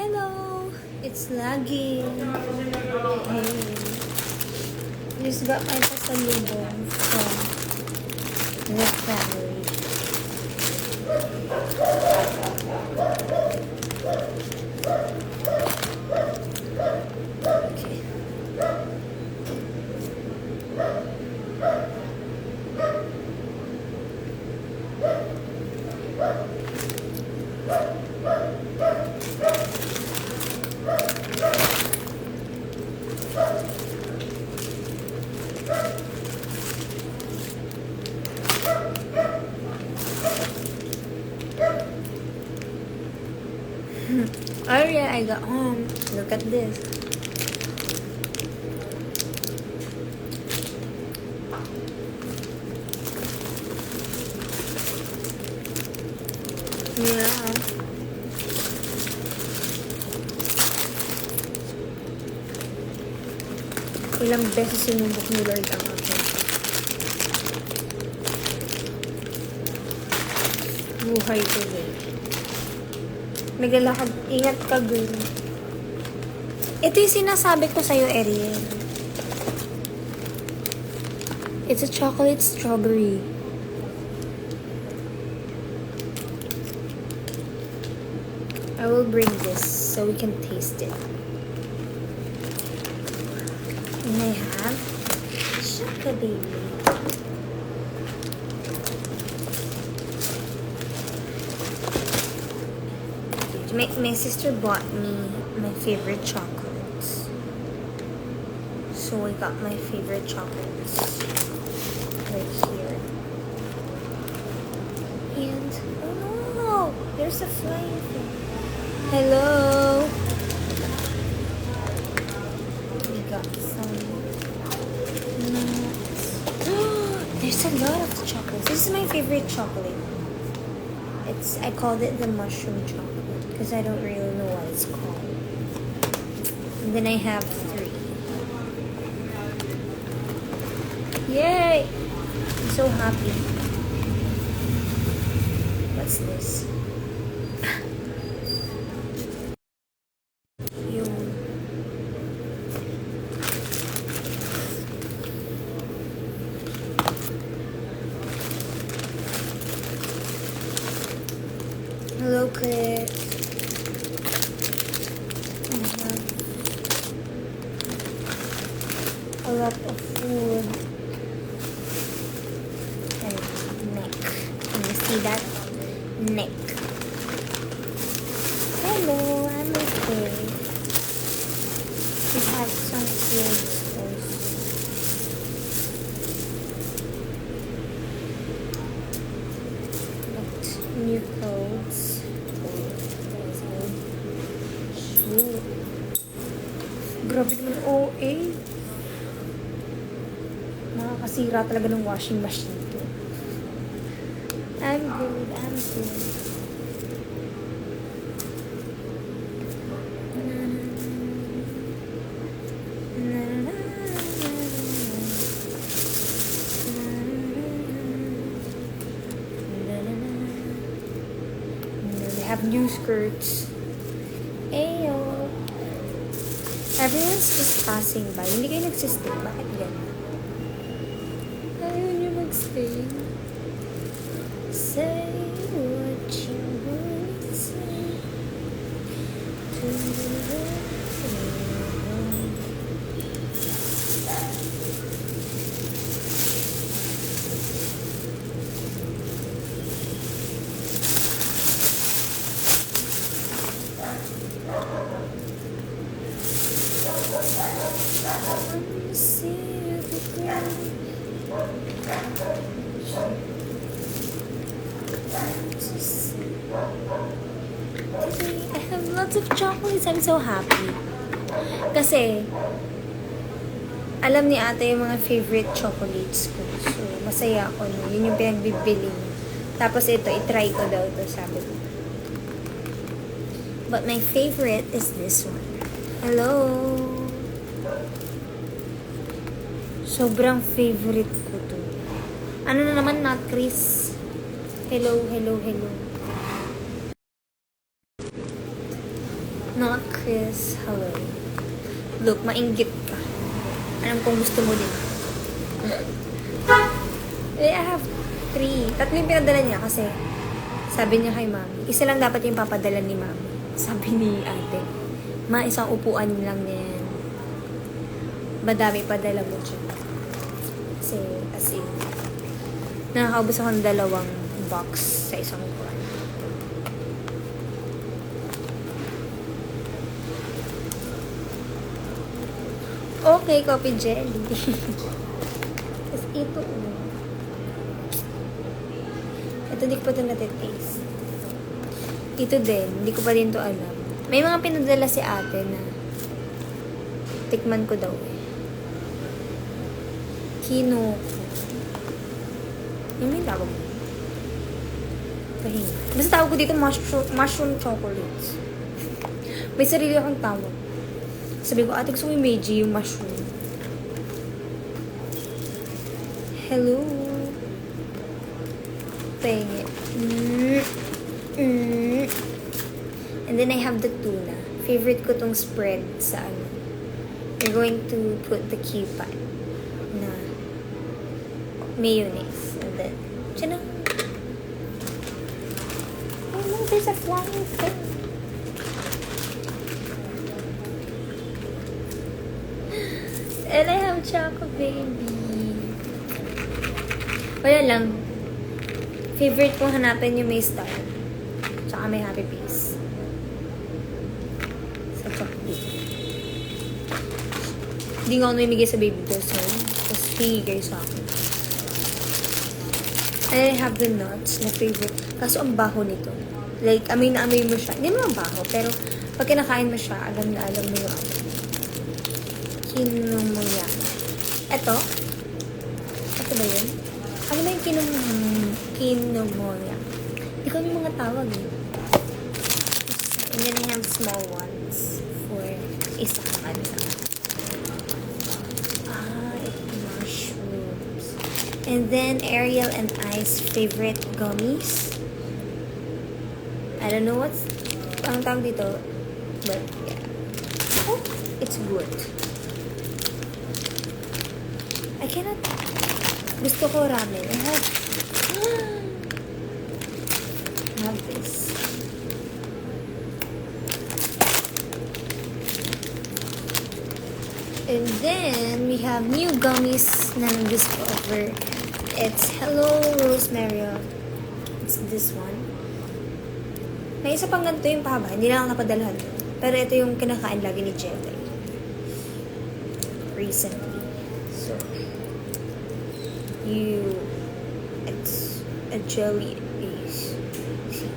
Hello! It's lagging. Hey. Just got my pasalubong from the family. Okay. Oh yeah, I got home. Look at this. Yeah. Ilang beses sinubok ni Lord ang akin. Buhay ko din. Naglalakad. Ingat ka, girl. Ito yung sinasabi ko sa'yo, Ariel. It's a chocolate strawberry. I will bring this so we can taste it. And I have Shaka Baby. My sister bought me my favorite chocolates. So I got my favorite chocolates right here. And, oh no! There's a flying thing. Hello! We got some nuts. There's a lot of chocolates. This is my favorite chocolate. I called it the mushroom chocolate because I don't really know what it's called. And then I have 3. Yay! I'm so happy. What's this? Hello, Chris. A lot of food and neck. Can you see that? Neck. Hello, I'm okay. We have some food also. But new clothes. Grabe naman OA. Nakakasira talaga ng washing machine to. I'm good. They have new skirts. Ayo. Everyone's just passing by. Hindi kayo nagsistay. Bakit gano'n? Ayaw niyo magstay. Say what you want to say. To I have lots of chocolates. I'm so happy. Kasi, alam ni ate yung mga favorite chocolates ko. So, masaya ako. No? Yun yung pinagbibili niya. Tapos ito, itry ko daw ito, sabi ko. But my favorite is this one. Hello! Sobrang favorite ko to. Ano na naman na, Chris? Hello. Not Chris Hawaii. Look, mainggit ka. Alam kong gusto mo din. I have 3. Tatlo yung pinadala niya kasi sabi niya kay mami, isa lang dapat yung papadala ni mami. Sabi ni ate, ma, isang upuan lang yan. Madami padala mo dyan. Kasi, as in, nakakaubos ako ng 2 box sa isang upuan. Okay, coffee jelly. Tapos ito, ito hindi ko pa ito natitaste. Ito din, hindi ko pa din to alam. May mga pinadala si ate na tikman ko daw eh. Kinoko. Yung may tawag mo. Pahinga. Basta tawag ko dito mushroom chocolates. May sarili akong tawag. Sabi ko, ate, gusto ko yung Meiji, yung mushroom. Hello. Pahinga. And then I have the tuna. Favorite ko tong spread sa ano. We're going to put the kipan na mayonnaise. And then, tiyan na. Oh no, there's a flying thing. And I have Choco Baby. Wala lang. Favorite kong hanapin yung may star. Tsaka may happy face. Sa Choco Baby. Hindi nga ako namimigay sa baby ko. So, tapos hihigay sa akin. And I have the nuts na favorite. Kaso ang baho nito. Like, amoy na amoy mo siya. Hindi naman baho. Pero, pag kinakain mo siya, alam na alam mo yung ano. Kinomoya. Ito? Ito ba yun? Ano ba yung kinomoya? Hindi ko yung mga tawag eh. And then I have small ones for isang ano. Mushrooms. And then Ariel and I's favorite gummies. I don't know what's ang tawag dito. But yeah. Oh, it's good. I cannot. Gusto ko ramen. I have this. And then we have new gummies na nag-discover. It's Hello Rosemary. It's this one. May isa pang ganito yung pahaba. Hindi lang napadalhan. Pero ito yung kinakain lagi ni Jelly. Recently. So, it's a jelly base. See?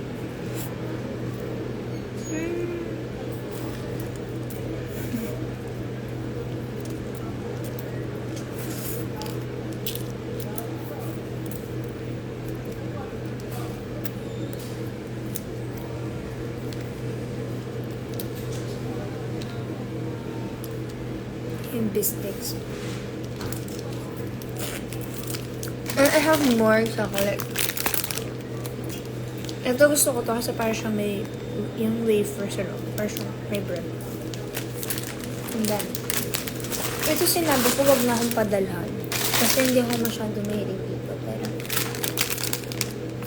Yung biscuits. I have more chocolate. Ito gusto ko to kasi para siya may yung wafer sa loob. Para siya may bread. And then, ito sinabi ko wag na akong padalhan. Kasi hindi ako masyado mahilig dito. Pero,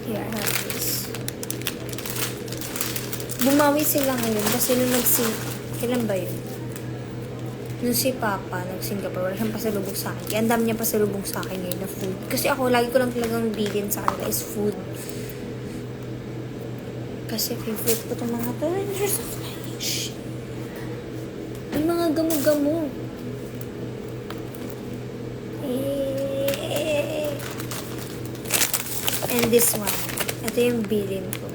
here, I have this. Bumawi sila ngayon kasi nung kailan ba yun? Nung si Papa, nag-Singapore, wala siyang pasalubong sa akin. Kaya ang dami niya pasalubong sa akin ngayon na food. Kasi ako, lagi ko lang talagang bilhin sa kanila is food. Kasi favorite ko itong mga to. They're so nice. May mga gamo-gamo. And this one. Ito yung bilhin ko.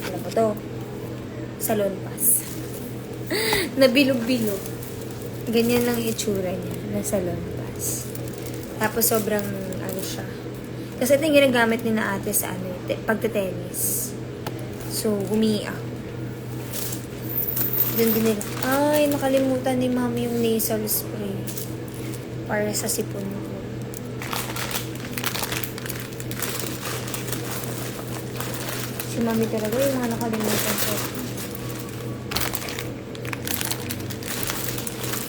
Alam mo to? Salon Pass. Nabilog-bilog. Ganyan lang itsura niya. Nasa lampas. Tapos sobrang, ano siya. Kasi ito yung ginagamit ni na ate sa ano, pagte-tennis. So, humiiyak. Doon din nila. Ay, nakalimutan ni mami yung nasal spray. Para sa sipon ko. Si mami talaga yung mga nakalimutan ko.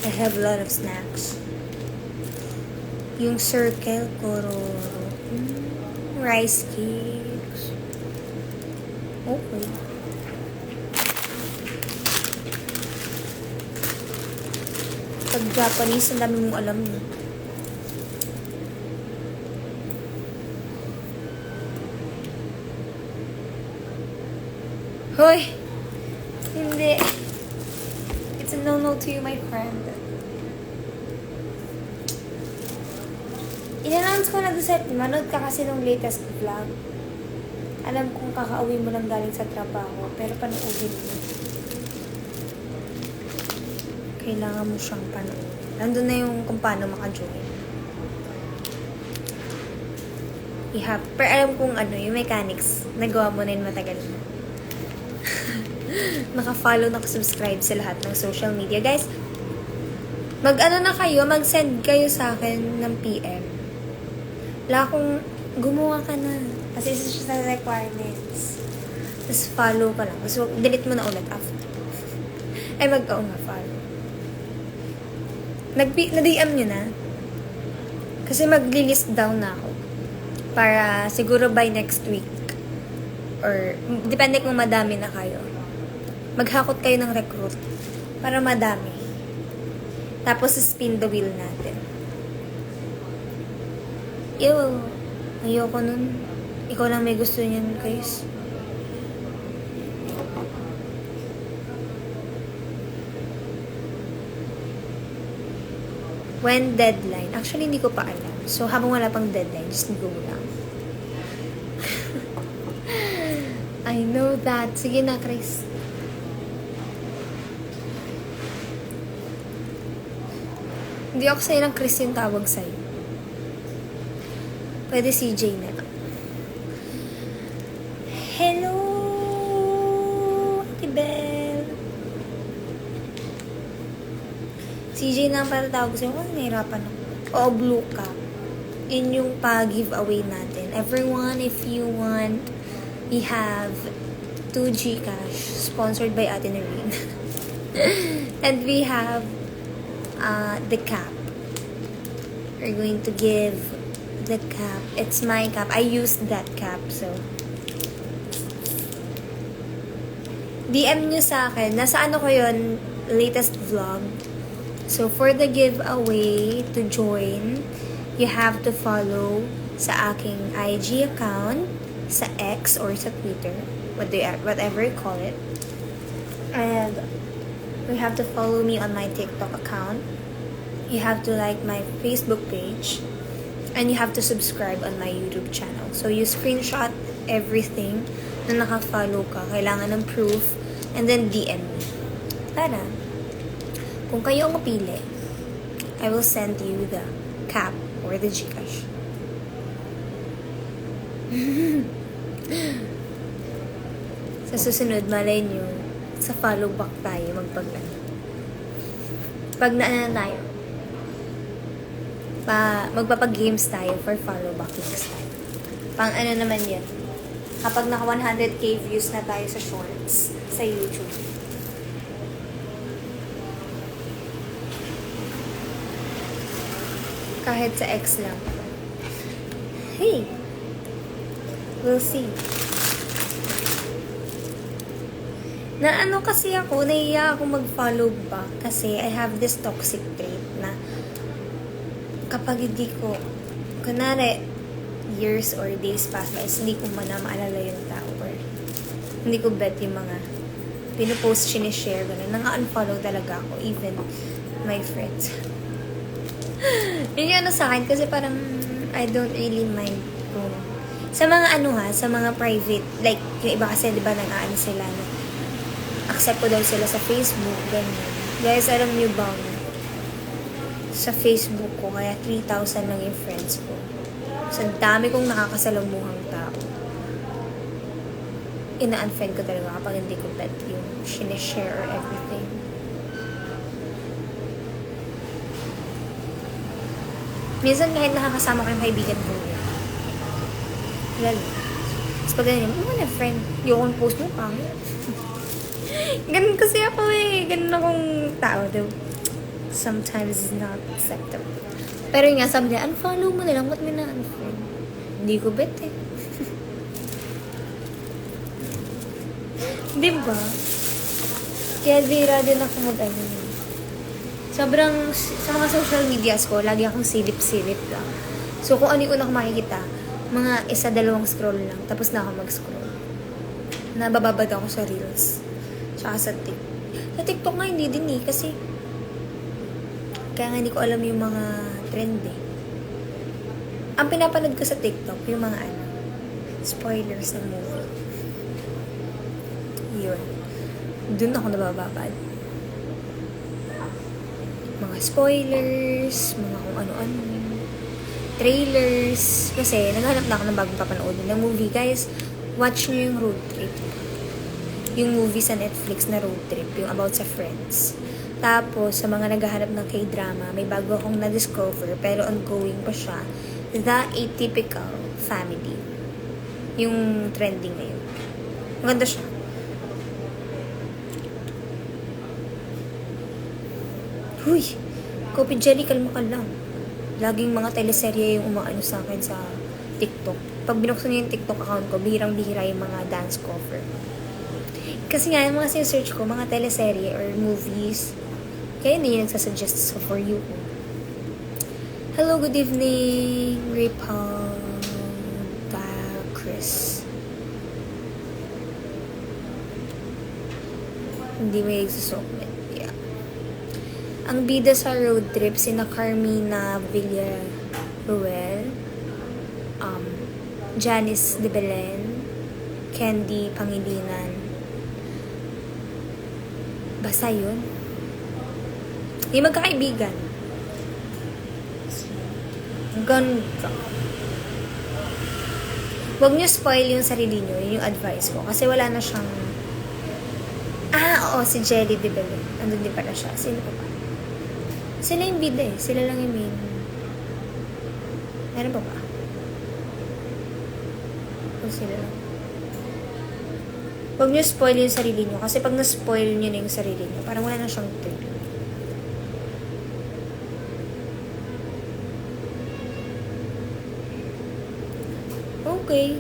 I have a lot of snacks. Yung Circle Kororo. Rice cakes. Okay. Pag Japanese, ang dami mong alam yun. Hoy! Hindi. It's a no-no to you, my friend. In-announce ko na doon sa manood ka kasi nung latest vlog. Alam kong kakauwi mo lang galing sa trabaho, pero panoodin mo. Kailangan mo siyang panood. Nandun na yung kung paano maka-join. Pero alam kong ano, yung mechanics, nagawa mo na yun matagal na. Naka-follow, naka-subscribe sa lahat ng social media. Guys, mag-ano na kayo, mag-send kayo sa akin ng PM. Wala akong, gumawa ka na. Kasi isa siya sa requirements. Tapos follow ka lang. Tapos delete mo na ulit after. Ay, mag-oo nga, follow. Na-DM nyo na. Kasi mag-list down na ako. Para siguro by next week. Or, depende kung madami na kayo. Maghakot kayo ng recruit. Para madami. Tapos, spin the wheel natin. Ew. Ayoko nun. Ikaw lang may gusto niyan, guys. When deadline? Actually, hindi ko pa alam. So, habang wala pang deadline, just go lang. I know that. Sige na, Chris. Hindi ako sa'yo ng Chris yung tawag sa'yo. Pwede CJ na. Hello, Ate Belle. CJ na ang para tawag sa'yo. Kung nahirapan ako. O, blue cap. Yun yung pa-giveaway natin. Everyone, if you want, we have 2 Gcash sponsored by Ate Noreen. And we have the cap. We're going to give the cap. It's my cap. I used that cap, so DM nyo sa akin. Nasa ano ko yun, latest vlog. So, for the giveaway to join, you have to follow sa aking IG account, sa X or sa Twitter, whatever you call it. And you have to follow me on my TikTok account. You have to like my Facebook page. And you have to subscribe on my YouTube channel. So, you screenshot everything na naka-follow ka. Kailangan ng proof. And then, DM me. Para, kung kayo ang mapili, I will send you the cap or the Gcash. Sa susunod, malay nyo, sa follow back tayo magpag-ano. Pag na tayo, magpapag-games tayo for follow back next time. Pang ano naman yan, kapag naka 100k views na tayo sa shorts sa YouTube. Kahit sa X lang. Hey! We'll see. Na ano kasi ako, nahiya ako mag-follow back kasi I have this toxic trait na kapag hindi ko, kunwari, years or days pass by, hindi ko man na maalala yung tao or hindi ko bet yung mga pinupost, sinishare, gano'n. Nanga-unfollow talaga ako, even my friends. Yun yung ano sa akin, kasi parang I don't really mind kung sa mga ano ha, sa mga private, like, yung iba kasi, di ba, nang-aano sila na accept ko daw sila sa Facebook, ganyan. Guys, alam niyo ba, sa Facebook ko, kaya 3,000 lang yung friends ko. So, dami kong nakakasalamuhang tao. Ina-unfriend ko talaga kapag hindi ko bet yung sinishare or everything. Minsan kahit nakakasama ko yung kaibigan ko. Lalo. Tapos pag ganyan, na friend, yung post mo pang. Ganun kasi ako eh. Ganun akong tao. Diba? sometimes is not acceptable. Pero yun nga, sabi niya, unfollow mo na lang, ba't may na-unfollow? Hindi ko bet eh. Diba? Kaya bira din ako mag-ano. Sobrang, sa mga social medias ko, lagi akong silip-silip lang. So, kung ano yung una ko makikita, mga isa-dalawang scroll lang, tapos na ako mag-scroll. Nabababad ako sa Reels. Tsaka sa TikTok. Sa TikTok nga, hindi din eh, kasi kaya nga hindi ko alam yung mga trend eh. Ang pinapanood ko sa TikTok, yung mga spoilers ng movie. Yun. Doon ako nabababad. Mga spoilers, mga kung ano-ano. Trailers. Kasi, naghanap na ako ng bagong papanood ng movie. Guys, watch nyo yung Road Trip. Yung movie sa Netflix na Road Trip. Yung about sa friends. Tapos, sa mga naghahanap ng K-drama, may bago akong na-discover, pero ongoing pa siya. The Atypical Family. Yung trending ngayon. Maganda siya. Huy! Coffee Jelly, kalma ka lang. Laging mga teleserye yung umaano sa akin sa TikTok. Pag binuksan niyo yung TikTok account ko, bihirang-bihira yung mga dance cover. Kasi nga, yung mga sinesearch ko, mga teleserye or movies, kaya hindi yung nagsasuggest so for you. Hello, good evening, Ripal, Chris. Hindi may exosokmet. Yeah. Ang bida sa road trip, sina Carmina Villaruel, Janice de Belen, Candy Pangilinan. Basta yun. Yung magkakaibigan. Ganda. Huwag nyo spoil yung sarili nyo. Yun yung advice ko. Kasi wala na siyang... Oo, si Jelly de Belen. Andun din pala siya. Sino pa ba? Sila yung bida eh. Sila lang yung main. Meron pa ba? O sila lang. Huwag nyo spoil yung sarili nyo. Kasi pag na-spoil nyo na yung sarili nyo, parang wala na siyang thrill. Okay.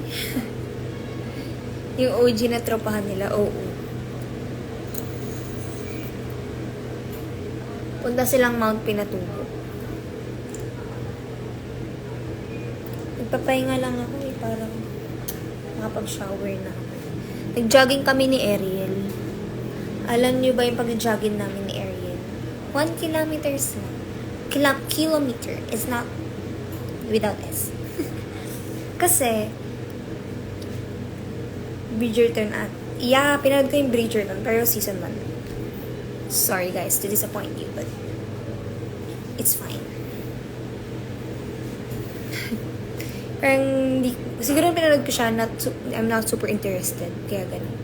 Yung OG na tropahan nila, oo. Punta silang Mount Pinatubo. Nagpapahinga lang ako eh, parang makapag-shower na ako. Nag-jogging kami ni Ariel. Alam niyo ba yung pag-jogging namin ni Ariel? 1 kilometers lang. Kilometer is not without S. Kasi, Bridgerton pinanood ko yung Bridgerton, pero season 1. Sorry guys to disappoint you, but it's fine. Parang, siguro pinanood ko siya, I'm not super interested, kaya ganun.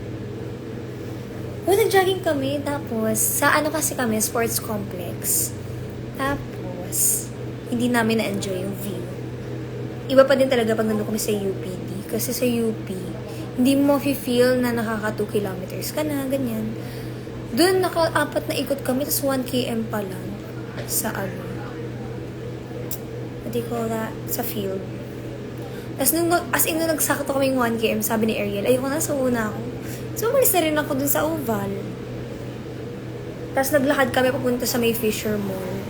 Nag-jogging kami, tapos, sa kasi kami, sports complex. Tapos, hindi namin na-enjoy yung view. Iba pa din talaga pag nandun kami sa UPD. Kasi sa UP, hindi mo feel na nakaka 2 kilometers ka na, ganyan. Doon, naka-4 na ikot kami, tapos 1 km pa lang sa what do you call that? Sa field. Tapos nung nagsakto kaming 1 km, sabi ni Ariel, ayoko na, sa una ako. So, umalis na rin ako dun sa oval. Tapos naglakad kami papunta sa may Fisher Mall.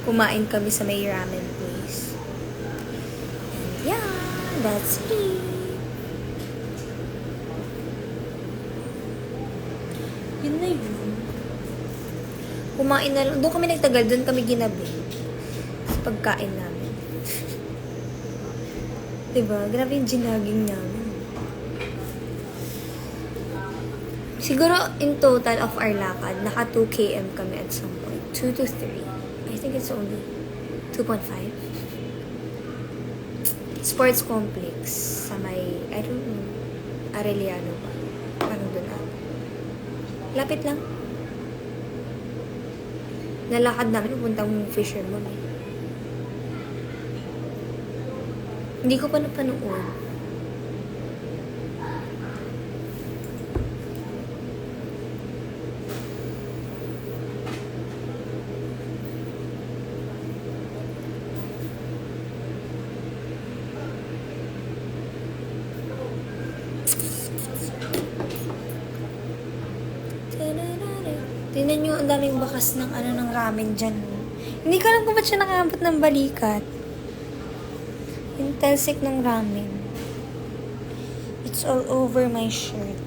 Kumain kami sa may ramen place. And yeah, that's it. Yun na yun. Kumain na lang. Doon kami nagtagal, doon kami ginabi. Sa pagkain namin. Diba? Grabe yung ginaging namin. Siguro, in total of our lakad, naka 2 km kami at some point. 2 to 3. I think it's only 2.5. Sports complex sa may, I don't know, Arellano ba? Parang doon lapit lang. Nalakad namin, pupuntang Fisher Mall eh. Hindi ko pa napanood. Tingnan nyo, ang daming bakas ng ng ramen dyan. Hindi ko alam kung ba't siya nakaabot ng balikat. Yung talsik ng ramen. It's all over my shirt.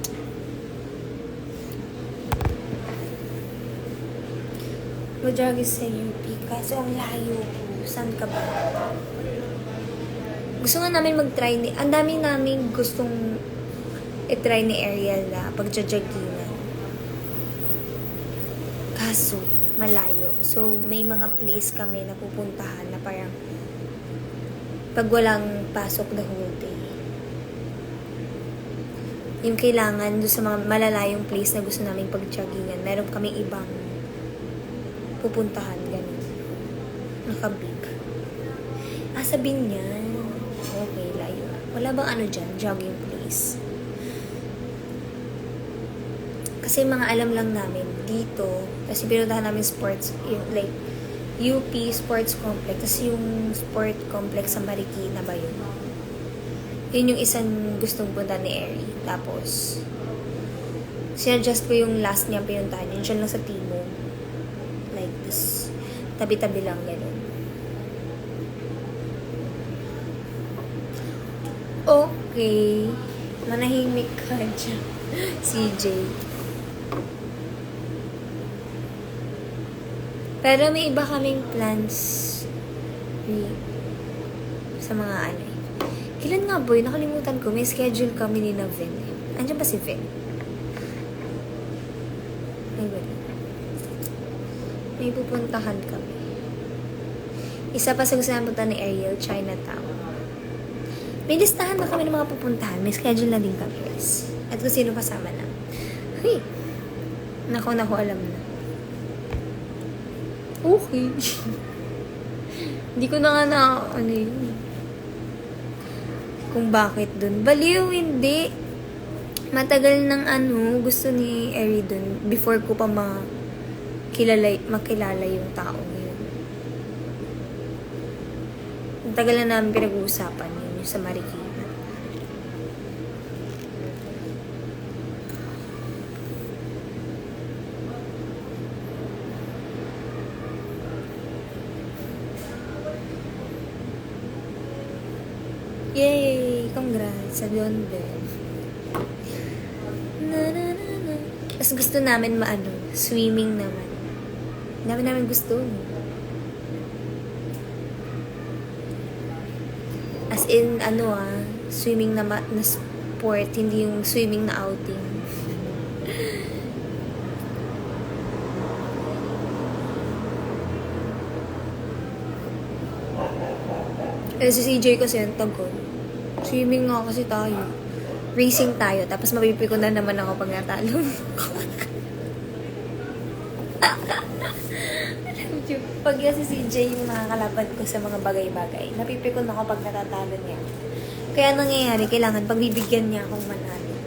Madrag is sa UP. Kaso ang layo ko. Saan ka ba? Gusto nga namin mag-try ni... Ang dami namin gustong i-try ni Ariel na pagja-jaggingan. Kaso, malayo. So, may mga place kami na pupuntahan na parang pag walang pasok the whole day. Yung kailangan doon sa mga malalayong place na gusto namin pag-jaggingan, meron kaming ibang pupuntahan, ganun. Nakabig. Sabihin niya, okay, layo. Wala bang dyan, jogging place? Kasi mga alam lang namin dito, kasi pinuntahan namin sports, yung like, UP Sports Complex, kasi yung sport complex sa Marikina ba yun? Yun yung isang gustong punta ni Eri. Tapos, sinadjust ko yung last niya pinuntahan. Yun siya lang sa Timog. Like this. Tabi-tabi lang, gano'n. Okay. Manahimik ka dyan. CJ. Pero may iba kaming plans sa mga Kailan nga boy? Nakalimutan ko. May schedule kami ni na Vin. Andiyan ba si Vin? May pupuntahan kami. Isa pa sa gusto namin punta ni Ariel, Chinatown. May listahan na kami ng mga pupuntahan. May schedule na din kami, guys. At kung sino kasama na. Hey! Nako, alam na. Okay. Hindi ko na nga kung bakit dun. Baliw, hindi. Matagal ng gusto ni Eri dun before ko pa makilala yung tao yun. Ang tagal na namin pinag-uusapan yun sa Marikina. Yay! Congrats sa Beyonce. Mas gusto namin swimming naman. Dami namin gusto. As in, swimming na sport, hindi yung swimming na outing. Si CJ kasi yung tagol. Swimming nga kasi tayo. Racing tayo. Tapos mapipikon na naman ako pag natalo. Pag si CJ yung nakakalaban ko sa mga bagay-bagay, napipikon ako pag natatalo niya. Kaya nangyayari, kailangan pagbibigyan niya akong manalo.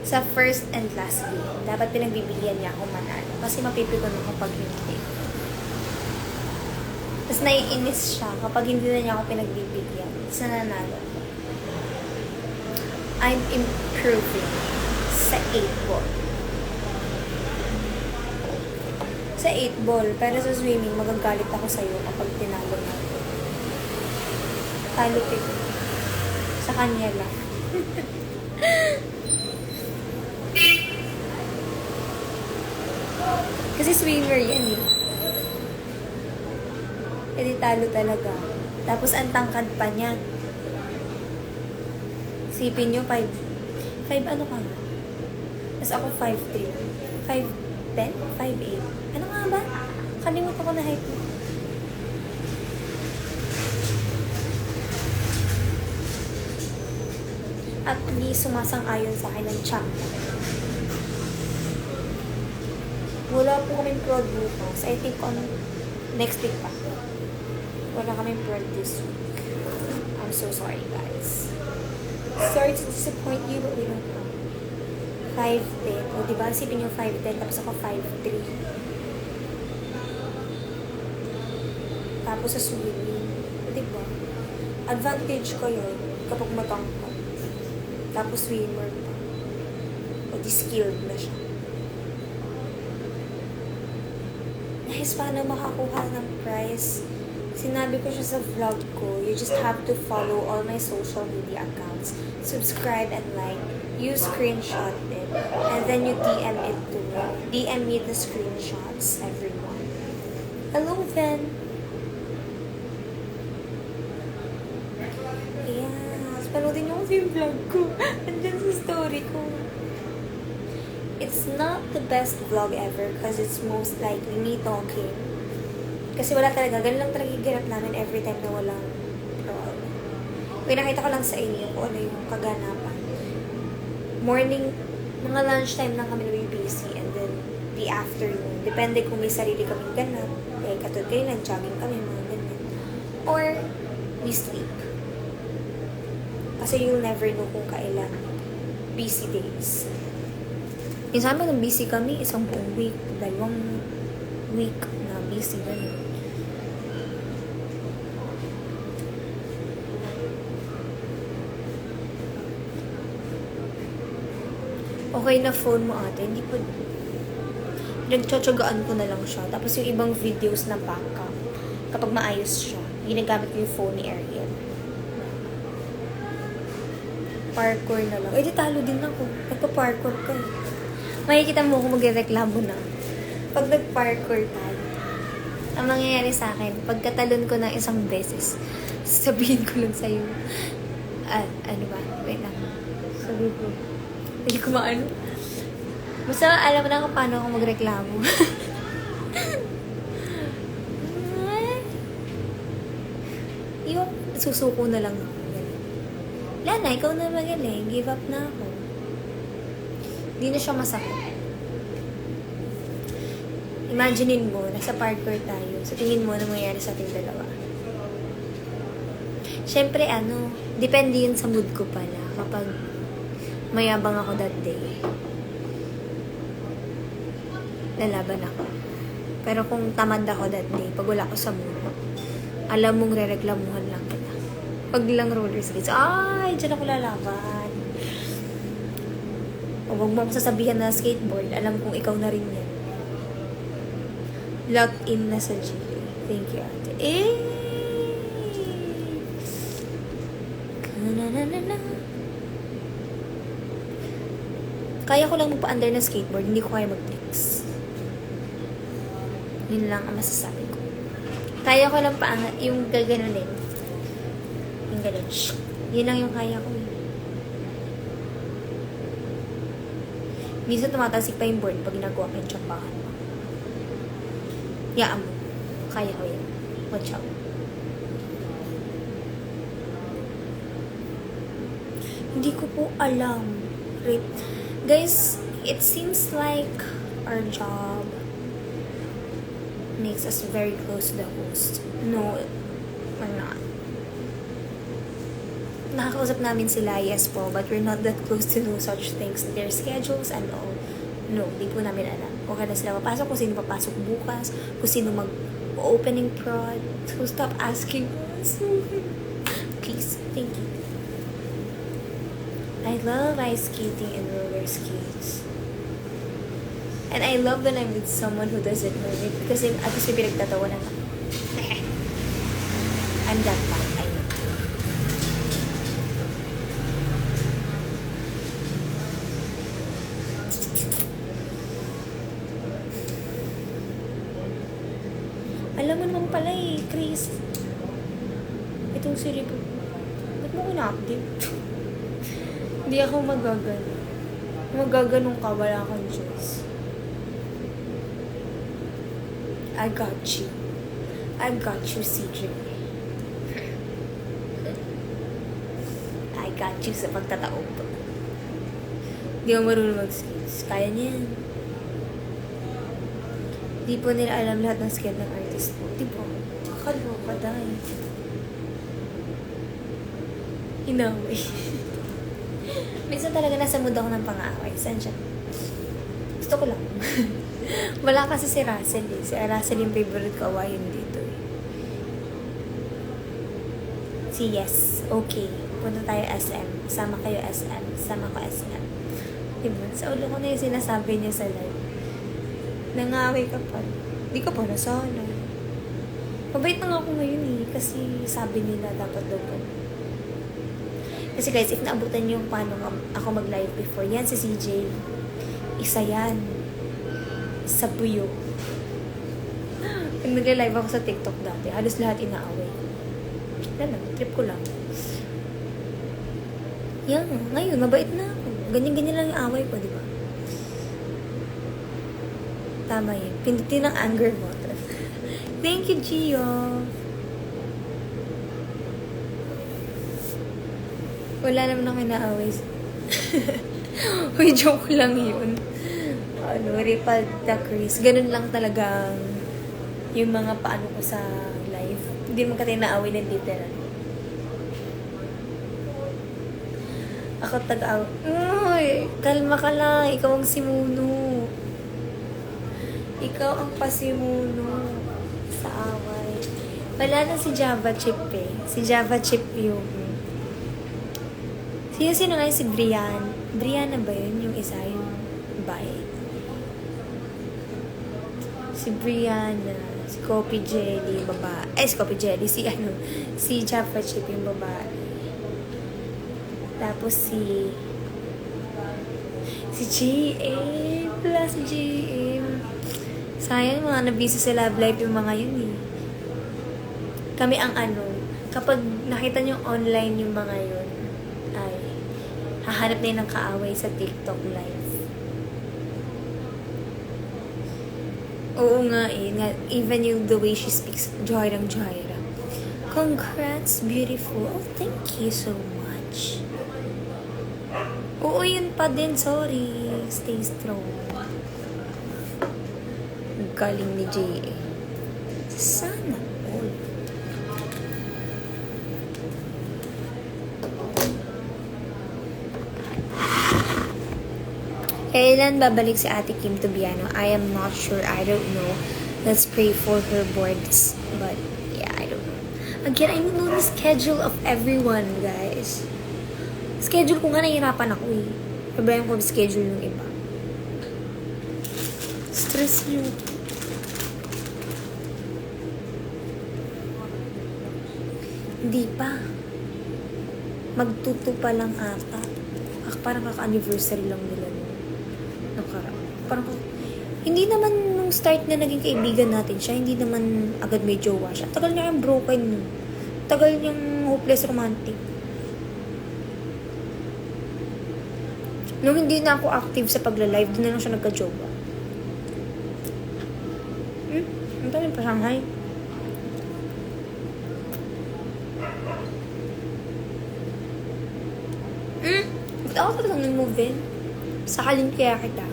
Sa first and last game, dapat pinagbibigyan niya akong manalo. Kasi mapipikon ako pag hindi. Tapos naiinis siya kapag hindi na niya ako pinagbibigyan sa nanalo. I'm improving sa 8 ball. Sa 8 ball, pero sa swimming, magagalit ako sa'yo kapag tinalo na ako. Talo pick. Sa kanya lang. Kasi swimmer yan Eh di talo talaga. Tapos ang tangkad pa niya. Sipin nyo, 5 ano ka nga? Tapos ako 5'3". 5'10"? 5'8". Ano nga ba? Kalimutan ko na height mo. At least sumasang-ayon sa akin ng champ. Wala po kaming prod bukas. I think on next week pa. Wala kaming prod this week. I'm so sorry, guys. Sorry to disappoint you, but we don't know. 5'10". O, diba? Sipin yung 5'10", tapos ako 5'3". Tapos sa swimming. O, diba? Advantage ko yun kapag matangkad. Tapos swimmer pa. O, di skilled na siya. Guys, paano makakuha ng prize? Sinabi ko siya sa vlog ko, you just have to follow all my social media accounts, subscribe and like, you screenshot it, and then you DM it to me. DM me the screenshots, everyone. Hello, then. Yes, panoodin niyo kasi yung vlog ko. Andyan sa story ko. It's not the best vlog ever because it's most likely me talking. Kasi wala talaga, ganun lang talaga yung ganap namin every time na walang prod. Pinakita ko lang sa inyo kung ano yung kaganapan. Morning, mga lunchtime lang kami busy and then the afternoon. Depende kung may sarili kaming ganap. Eh, katulad kayo, nag-jogging kami, mga ganyan. Or, we sleep. Kasi you'll never know kung kailan busy days. Minsan naman busy kami, isang buong week, 2 week na busy ganun. Okay na phone mo ate, hindi po. Nagtsatsagaan ko na lang siya. Tapos yung ibang videos na backup, kapag maayos siya, ginagamit ko yung phone ni Ariel. Parkour na lang. Eh, di talo din ako. Nagpa-parkour ka eh. Makikita mo kung magreklamo na. Pag nag-parkour tayo, ang mangyayari sa akin, pagkatalon ko ng isang beses, sabihin ko lang sa'yo, ano ba? Wait lang. Sabihin ko. Hindi ko maano. Basta alam mo na kung paano ako magreklamo. Yung susuko na lang ako. Lana, ikaw na magaling. Give up na ako. Hindi na siya masakit. Imaginein mo, nasa parkour tayo. So, tingin mo na mangyayari sa ating dalawa. Siyempre, depende yun sa mood ko pala. Kapag mayabang ako that day, lalaban ako. Pero kung tamad ako that day, pag wala ko sa mood, alam mong rereklamuhan lang kita. Pag lang roller skates, ay, dyan ako lalaban. O wag mo akong sasabihan na skateboard, alam kong ikaw na rin yan. Lock in na sa GA. Thank you, ate. Kaya ko lang magpa-under na skateboard, hindi ko kaya mag-tricks. Yun lang ang masasabi ko. Kaya ko lang yung gaganunin. Yung ganun. Yun lang yung kaya ko. Minsan tumatasik pa yung board pag ginagawa ko yung tsambahan mo. Yaan mo. Kaya ko yan. Watch out. Hindi ko po alam. Guys, it seems like our job makes us very close to the host. No, we're not. Nakakausap namin sila, yes po, but we're not that close to know such things, their schedules and all. No, di po namin alam. Okay na sila papasok, kung sino papasok bukas, kung sino mag-opening prod. So stop asking us. Please, thank you. I love ice skating and roller skates. And I love when I'm with someone who doesn't know it. Kasi at least may pinagtatawanan ako. I'm that bad. I know. Alam mo naman pala Chris. Itong si Rico. Ba't mo ko na-update? Hindi ako magagano. Magaganong ka, wala kang choice. I got you. I got you, CJ. I got you sa pagtataob. Hindi ako marunong mag-skills. Kaya niya yan. Di po nila alam lahat ng skill ng artist po. Di po. Kaloka dahil. Inaway. Minsan talaga nasa mood ako ng pang-aaway. Saan siya? Gusto ko lang. Wala kasi si Russell eh. Si Russell yung favorite ko awayin dito eh. Si Yes. Okay. Punta tayo SM. Sama kayo SM. Sama ko SM. Diba? Sa ulo ko na yung sinasabi niya sa live. Nangaway ka pa. Di ka pa nasana. Mabait na nga ako ngayon eh. Kasi sabi nila dapat daw po. Kasi guys, if naabutan niyo paano ako mag-live before, yan si CJ. Isa yan. Sa buyo. Pag nag-live ako sa TikTok dati, halos lahat inaaway. Yan lang, trip ko lang. Yan, ngayon, mabait na ako. Ganyan-ganyan lang yung away ko, di ba? Tama yun. Pindutin ng anger button. Thank you, Gio. Wala naman ako inaaway. Uy, joke lang yun. Ripald the Chris. Ganun lang talaga yung mga paano ko sa live. Hindi mo kasi naaway ng literal. Ako tag-out. Uy, kalma ka lang. Ikaw ang simuno. Ikaw ang pasimuno sa away. Wala na si Java Chip eh. Si Java Chip yung... Sino nga si Brian? Brianna ba yun? Yung isa yung bae. Si Brianna, si Coffee Jelly, babae. Si Coffee Jelly, si Java Chip yung babae. Tapos si JM plus JM. Sayang mga nabisi sa love life yung mga yun eh. Kami ang kapag nakita nyo online yung mga yun, ay hahanap na yun ng kaaway sa TikTok live. Oo nga eh. Even yung the way she speaks, Joyra. Congrats, beautiful. Oh, thank you so much. Oo, yun pa din. Sorry. Stay strong. Galing ni J.A. Sana all. Kailan babalik si Ate Kim to Biano? I am not sure. I don't know. Let's pray for her boards. But, yeah, I don't know. Again, I don't know the schedule of everyone, guys. Schedule ko nga, nahihirapan ako eh. Problema ko schedule ng iba. Stress nyo. Hindi pa. Magtuto pa lang ata. Parang kaka-anniversary lang nila. Parang hindi naman nung start na naging kaibigan natin siya, hindi naman agad may jowa siya. Tagal niya yung broken. Tagal niyang hopeless romantic. Nung hindi na ako active sa pagla-live, doon na lang siya nagka-jowa. Ang dami pa Shanghai. Ba't ako talagang nag-move in? Sakalin kaya kita.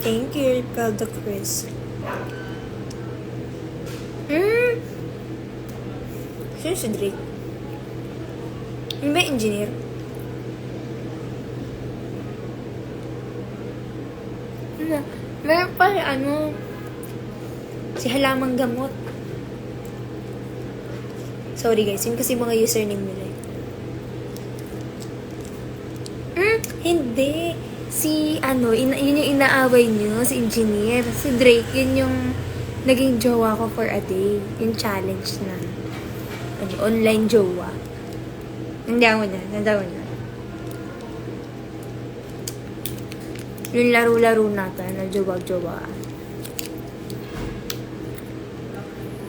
Thank you, Ricardo Chris. Sino si Drake? Yung ba engineer? Meron pa si Halamang Gamot. Sorry guys, yun kasi mga username nila. Hindi. Yun yung inaaway nyo, si engineer. Si Drake, yun yung naging jowa ko for a day. Yung challenge na. Online jowa. Nandaw na. Yung laro-laro natin, na jowa-jowa.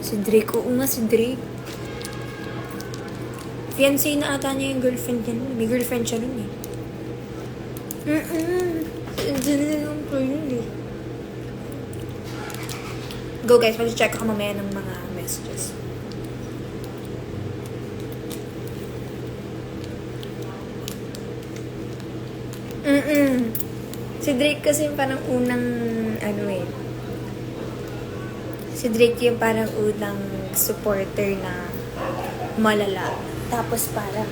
Si Drake, oo nga si Drake. Fiancé na ata niya yung girlfriend niya nun. May girlfriend siya nun eh. Go guys, mag-check ako mamaya ng mga messages. Si Drake kasi yung parang unang si Drake yung parang unang supporter na malala. Tapos parang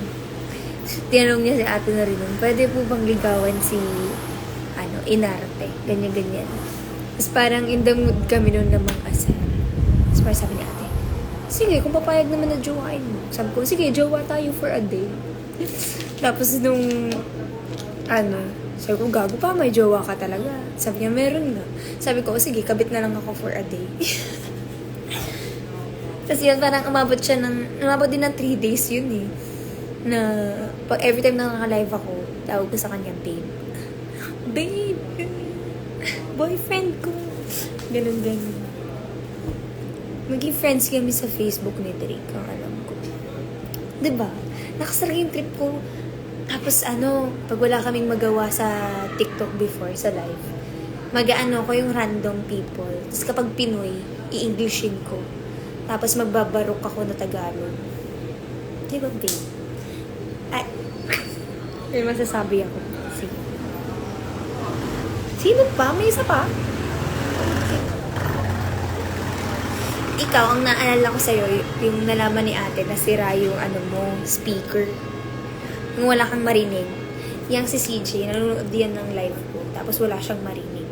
tinanong niya si ate na rin, pwede po bang ligawan si Inarte, ganyan. Tapos parang in the mood kami noon namang asal. Tapos parang sabi ni ate, sige, kung papayag naman na jowain mo. Sabi ko, sige, jowa tayo for a day. Tapos nung Sabi ko, gago pa, may jowa ka talaga. Sabi niya, meron na. Sabi ko, sige, kabit na lang ako for a day. Tapos yun, parang umabot din ng 3 days yun eh. Na, every time na nakaka-live ako, tawag ko sa kanya, babe. Babe! Boyfriend ko. Ganun. Maging friends kami sa Facebook ni Drake, ang alam ko. Diba? Nakasarag yung trip ko. Tapos pag wala kaming magawa sa TikTok before, sa live, mag-ano ko yung random people. Tapos kapag Pinoy, i-Englishin ko. Tapos magbabarok ako na Tagalog. Diba, babe? Ay, may masasabi ako. Sige. Sino pa? May isa pa? Ikaw, ang naalala ko sa'yo, yung nalaman ni ate na sira yung speaker. Yung wala kang marinig. Yang si CJ, nanonood yan ng live ko. Tapos wala siyang marinig.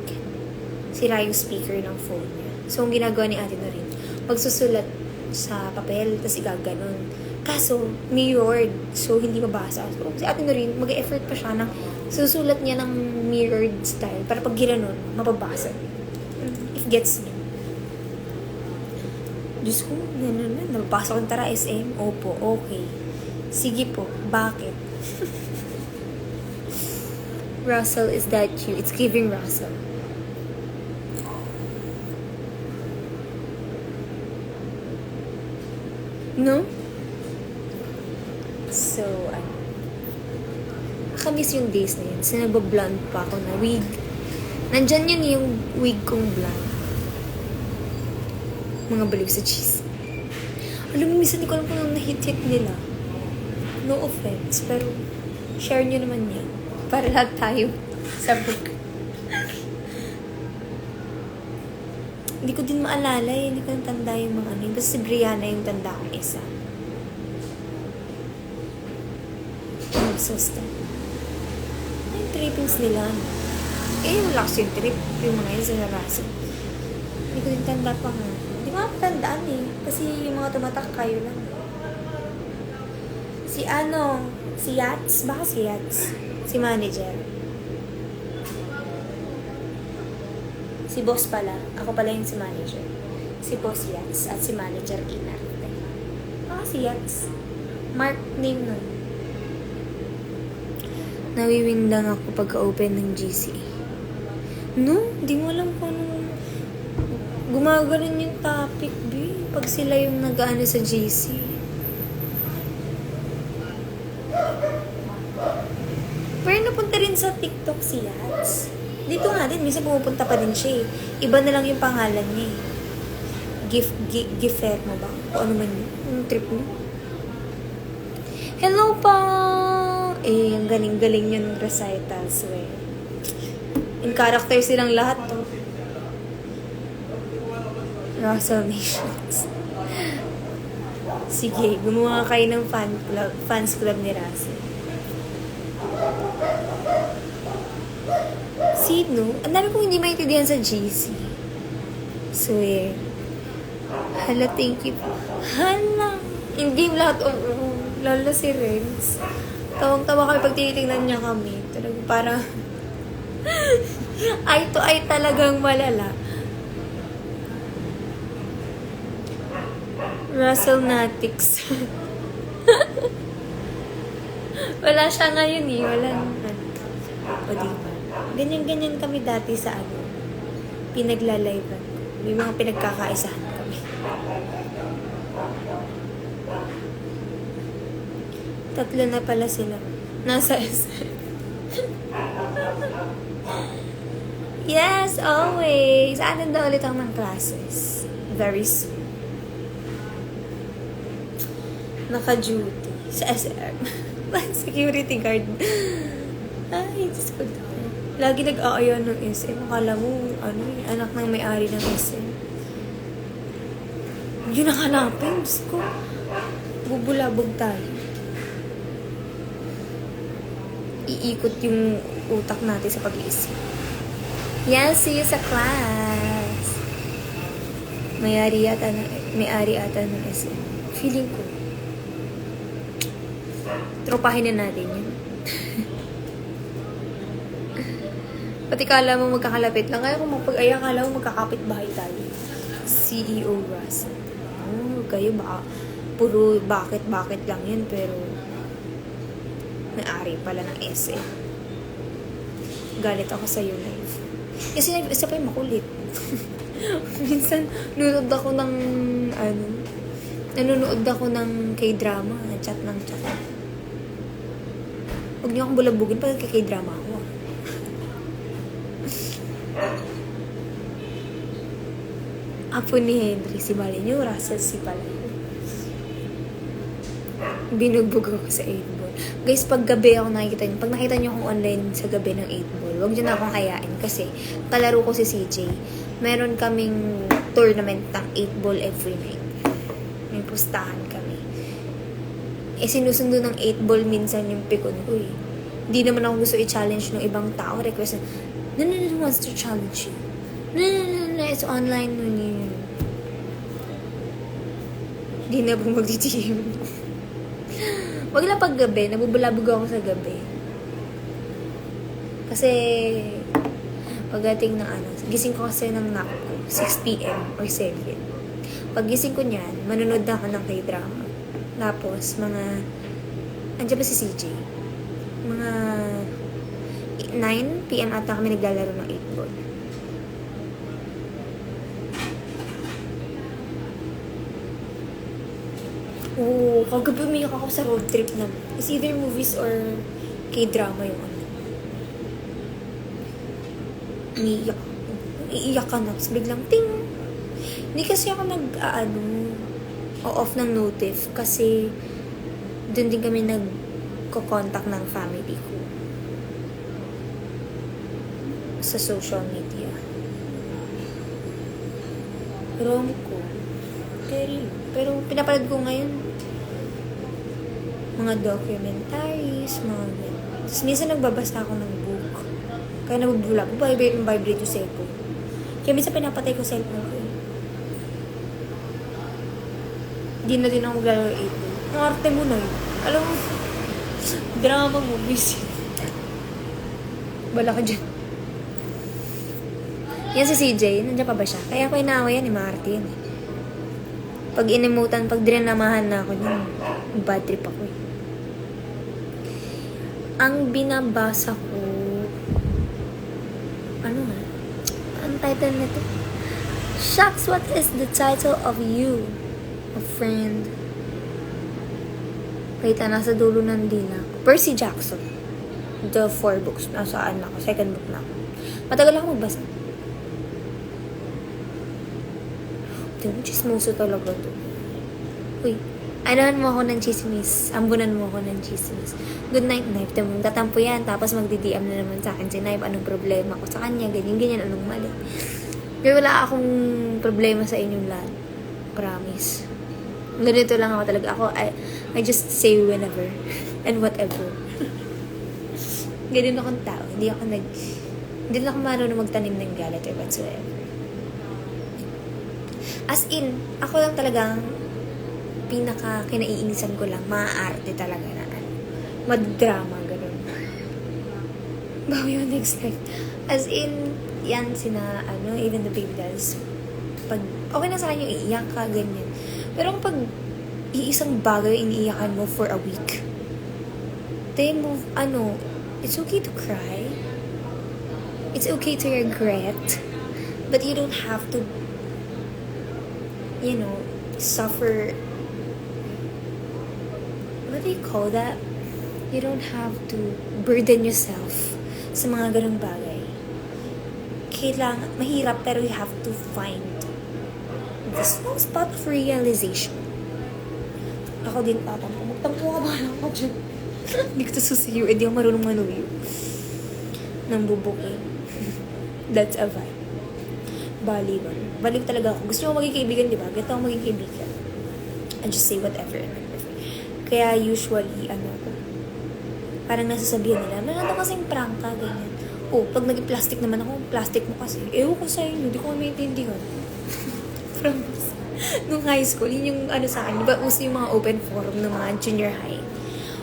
Sira yung speaker ng phone niya. So, ang ginagawa ni ate na rin, magsusulat sa papel, tapos igaganon. Kaso, mirrored. So, hindi mabasa. So, si ate na rin, mag-effort pa siya ng susulat niya ng mirrored style para pag ginanon, mababasa. If gets me. Diyos ko, nababasa ko tara SM? Opo, okay. Sige po, bakit? Russell, is that you? It's giving Russell. No? So, nakamiss yung days na yun. So, nagbablonde pa ako na wig. Nandyan yun yung wig kong blonde. Mga baliw sa cheese. Alam mo, minsan di ko alam kung anong nahit-hit nila. No offense, pero share nyo naman yan. Para lahat tayo sabog. Hindi ko din maalala eh. Hindi ko tanda yung mga ano. Basta si Brianna yung tanda kong isa. Susta. Ay, trippings nila. Wala kasi yung trip. Yung mga yun sa naraso. Hindi ko din tanda pa nga. Hindi ko nga tandaan eh. Kasi yung mga tumatak kayo lang. Si Yats? Baka si Yats. Si manager. Si boss pala. Ako pala yung si manager. Si boss Yats at si manager Inarte. Baka si Yats. Mark name nun. Nawiwindang ako pagka-open ng GC. No? Di mo alam kung anong gumaganon yung topic, B. Pag sila yung nag-ano sa GC. Pero napunta rin sa TikTok si Yats. Dito nga din, minsan pumupunta pa din siya eh. Iba na lang yung pangalan niya eh. Gifet mo ba? O ano man yun? Yung trip mo? Hello pa! Ang galing-galing yun ng recitals, eh. In character silang lahat, to. Russell Nations. Sige, gumawa kayo ng fans club ni Russell. Sino? Ang dami kong hindi maintindihan sa GC. So, Hala, thank you. Hala. Hindi lahat, lalo si Renz. Tawang-tawa kami pag tinitingnan niya kami. Talagang parang eye to eye talagang malala. Russell Natix. Wala siya ngayon eh. Wala naman. O diba? Ganyan-ganyan kami dati sa pinagla-livean. May mga pinagkakaisahan kami. Tatlo na pala sila. Nasa SM. Yes, always. Atin daw ulit ang ng classes. Very soon. Naka-duty sa SM. Security guard. Ay, Diyos ko daw. Lagi nag-aaya ng SM. Akala mo, anak ng may-ari ng SM. Yun ang hanapin. Diyos ko. Bubulabog tayo. Iikot yung utak natin sa pag-iisip. Yes, see you sa class. May-ari ata ng SM. Feeling ko. Tropahin na natin yun. Pati kala mo magkakalapit lang. Kaya kung mapag-aya, kala mo magkakapit bahay tayo. CEO Russell. Oh, kayo baka puro bakit lang yun, pero may-ari pala ng SM. Galit ako sa'yo, live. Kasi isa pa yung makulit. Minsan, nanonood ako ng K-drama, chat ng chat. Huwag niyo akong bulabugin pag K-drama ako. Apo ni Henry, si Malinyo, Russell, si Palayo. Binugbog ako sa 8-ball. Guys, pag gabi ako nakikita niyo, pag nakita niyo akong online sa gabi ng 8-ball, huwag niyo na akong hayain kasi kalaro ko si CJ. Meron kaming tournament ng 8-ball every night. May pustahan kami. Sinusundo ng 8-ball minsan yung pikon ko eh. Hindi naman ako gusto i-challenge ng ibang tao. Request na, no, wants to challenge you. No, it's online. Hindi na po mag-GM. Wag lang pag gabi, nabubulabog ako sa gabi. Kasi, pagdating ng gising ko kasi ng nap ko, 6 p.m. or 7. Pag gising ko niyan, manonood na ako ng K-drama. Tapos, andiyan ba si CJ? Mga 9 p.m. ata kami naglalaro ng 8-ball. Oo, kagabi umiyak ako sa road trip na. It's either movies or K-drama yung Umiiyak. Iiyak ka na. Tapos biglang, ting! Hindi kasi ako off ng notif kasi dun din kami nagko-contact ng family ko sa social media. Rom-com. Pero pinapalad ko ngayon mga documentaries, mga ganyan. Tapos minsan nagbabasa ako ng book. Kaya nabubula ko, vibrate yung cellphone. Kaya minsan pinapatay ko cellphone ko eh. Hindi na din ako maglalaro 8-ball. Ang arte mo na yun. Alam mo, drama movies. Bala ka dyan. Yan si CJ, nandiyan pa ba siya? Kaya ako inaaway yan, Martin. Pag inimutan, pag dinamahan na ako niyan, bad trip ako eh. Ang binabasa ko, ang title nito? Shucks, what is the title of you, a friend? Wait, nasa dulo ng dila. Percy Jackson. The 4 books. Nasaan ako? Second book na ako. Matagal ako magbasa. Ito, chismoso talaga to. Uy, anahan mo ako ng chismis. Ambunan mo ako ng chismis. Good night, Knife. Tatampo yan. Tapos magdi-DM na naman sa akin si Knife. Anong problema ko sa kanya? Ganyan, anong mali. Pero wala akong problema sa inyong lahat. Promise. Ganito lang ako talaga. I just say whenever and whatever. Ganun akong tao. Hindi lang ako marunong magtanim ng galit or whatsoever. As in, ako lang talagang kinaiinisan ko lang, maaarte talaga na mad-drama, gano'n. Bawi yung next time. As in, yan even the baby dolls. Pag, okay na sa kanya, iiyak ka, ganyan. Pero kapag iisang bagay iniiyakan mo for a week, then it's okay to cry. It's okay to regret. But you don't have to, suffer. What do you call that? You don't have to burden yourself sa mga ganung bagay. Kailangan, mahirap, pero you have to find the small spot of realization. Ako din tatampo. Magtampo ka ba lang ako dyan? Hindi ko ito susiyo. Hindi ako marunong manuyo. Nang bubukin. That's a vibe. Baliw talaga ako. Gusto nyo maging kaibigan, di ba? Ganito ako maging kaibigan. I just say whatever and whatever. Kaya usually, parang nasasabihan nila, ano kasing prank ka, ganyan. Pag naging plastic naman ako, plastic mo kasi. Ewan ko sa inyo, di ko maintindihan. Promise. Nung high school, yun yung sa akin. Diba uso yung mga open forum ng mga junior high.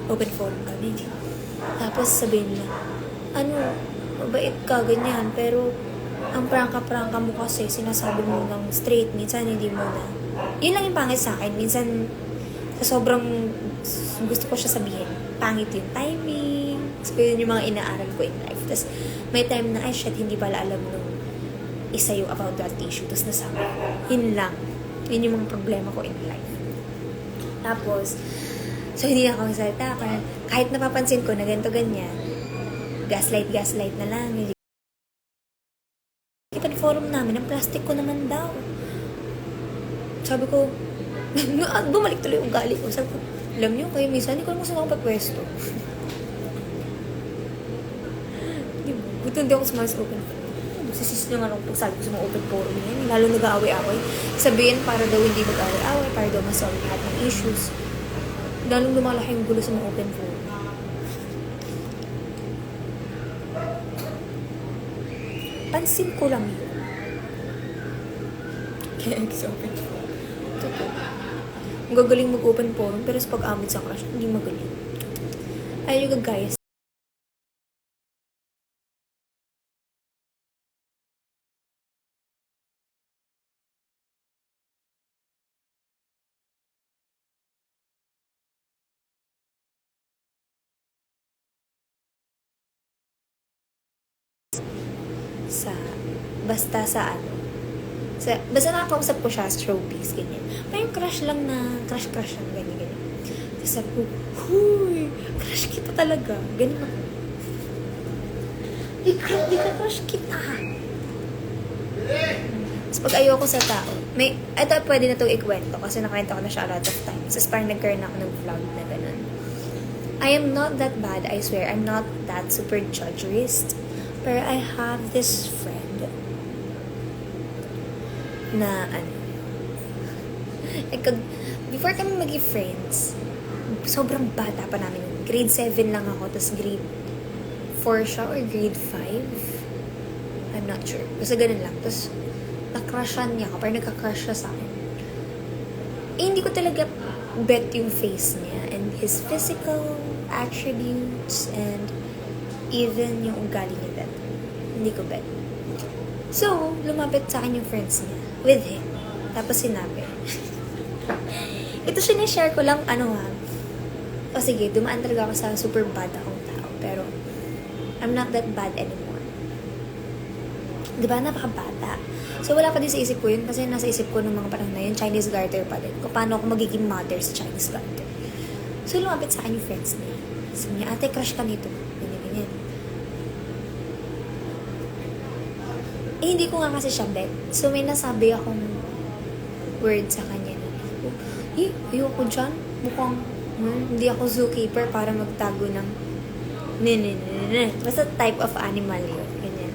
Open forum kami. Tapos sabihin nila, mabait ka, ganyan. Pero, ang prangka-prangka mo kasi, sinasabi mo ng straight, minsan hindi mo na. Yun lang yung pangit sa akin. Minsan, sa sobrang gusto ko siya sabihin, pangit yung timing. So, yun yung mga inaaral ko in life. Tapos, may time na, ay shit, hindi pala alam nung isa yung about that issue. Tapos, nasabi ko, yun lang. Yun yung mga problema ko in life. Tapos, so, hindi ako magsalita. Kahit napapansin ko na ganito, ganyan, gaslight na lang. Forum namin, ang plastic ko naman daw. Sabi ko, bumalik tuloy yung ugali ko. Sabi ko, alam niyo, kayo minsan, hindi ko naman gusto makapagpwesto. Buto hindi ako sumalas open forum. Sisis nyo nga nung pagsabi ko sa mga open forum na yun. Lalo nag-aaway-away. Sabihin, para daw hindi mag-aaway-away, para daw masolve lahat ng issues. Lalong lumalaki yung gulo sa mga open forum. Pansin ko lang yun. Kaya open forum. Totoo. Ang gagaling mag-open forum, pero sa pag-amit sa crush, hindi magaling. Ayaw yung gagaya sa basta sa basta nakakausap ko siya sa showbiz, ganyan. May crush lang na, crush lang, ganyan. Tapos sabi ko, huy, crush kita talaga. Ganyan ako. Di ka crush kita. Tapos pag ayoko sa tao, ito pwede na itong ikwento kasi nakwento ko na siya a lot of times. Tapos parang nagkaroon ako ng vlog na ganun. I am not that bad, I swear. I'm not that super judgerist. Pero I have this friend na before kami maging friends, sobrang bata pa namin. Grade 7 lang ako, tapos grade 4 siya or grade 5. I'm not sure. Basta ganun lang. Tapos, na-crushan niya ako. Parang nagka-crush siya sa akin. Hindi ko talaga bet yung face niya and his physical attributes and even yung ugali niya. Hindi ko bet. So, lumapit sa akin yung friends niya with him. Tapos sinabi. Ito sinashare ko lang, o sige, dumaan talaga ako sa super bad akong tao. Pero, I'm not that bad anymore. Diba? Napakabata. So, wala pa din sa isip ko yun kasi nasa isip ko nung mga panahon na yun, Chinese garter pa din. Kung paano ako magiging mother sa Chinese garter. So, lumapit sa akin yung friends niya. Sabi niya, ate, crush ka nito. Ganyan. Hindi ko nga kasi siya bet. So, may nasabi akong word sa kanya. Ayoko dyan. Mukhang, hindi ako zookeeper para magtago ng basta type of animal yun. Ganyan.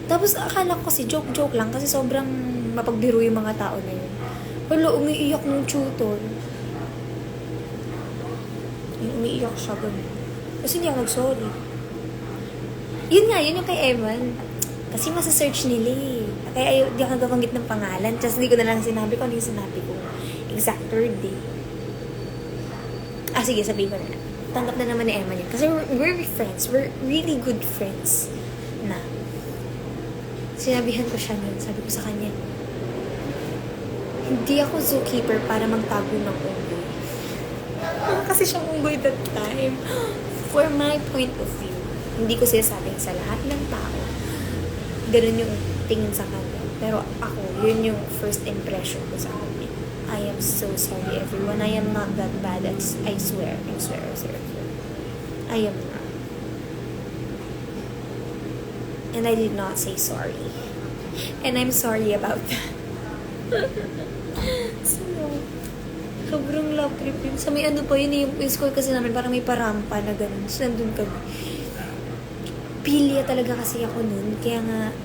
Tapos, akala ko kasi joke lang kasi sobrang mapagbiro yung mga tao na yun. Wala, umiiyak ng tutor. Umiiyak siya ganun. Kasi hindi ako nag-sorry. Yun yung kay Eman. Kasi masa-search nila eh. Kaya di ako nagabanggit ng pangalan. Tapos hindi ko na lang sinabi ko ano yung sinabi ko. Exact word eh. Sige, sabihin ko na lang. Tanggap na naman ni Emma yun. Kasi we're friends. We're really good friends na. Sinabihan ko siya nun. Sabi ko sa kanya, hindi ako zookeeper para magtago ng unggoy. Kasi siyang unggoy that time. For my point of view, hindi ko sinasabing sa lahat ng tao ganun yung tingin sa kanya. Pero ako, yun yung first impression ko sa kanya. I am so sorry everyone. I am not that bad. I swear. I am not. And I did not say sorry. And I'm sorry about that. So, sobrang love trip yun. Sa may pa yun, yung school kasi namin, parang may parampa na ganun. So, nandun kami. Pilya talaga kasi ako nun. Kaya nga,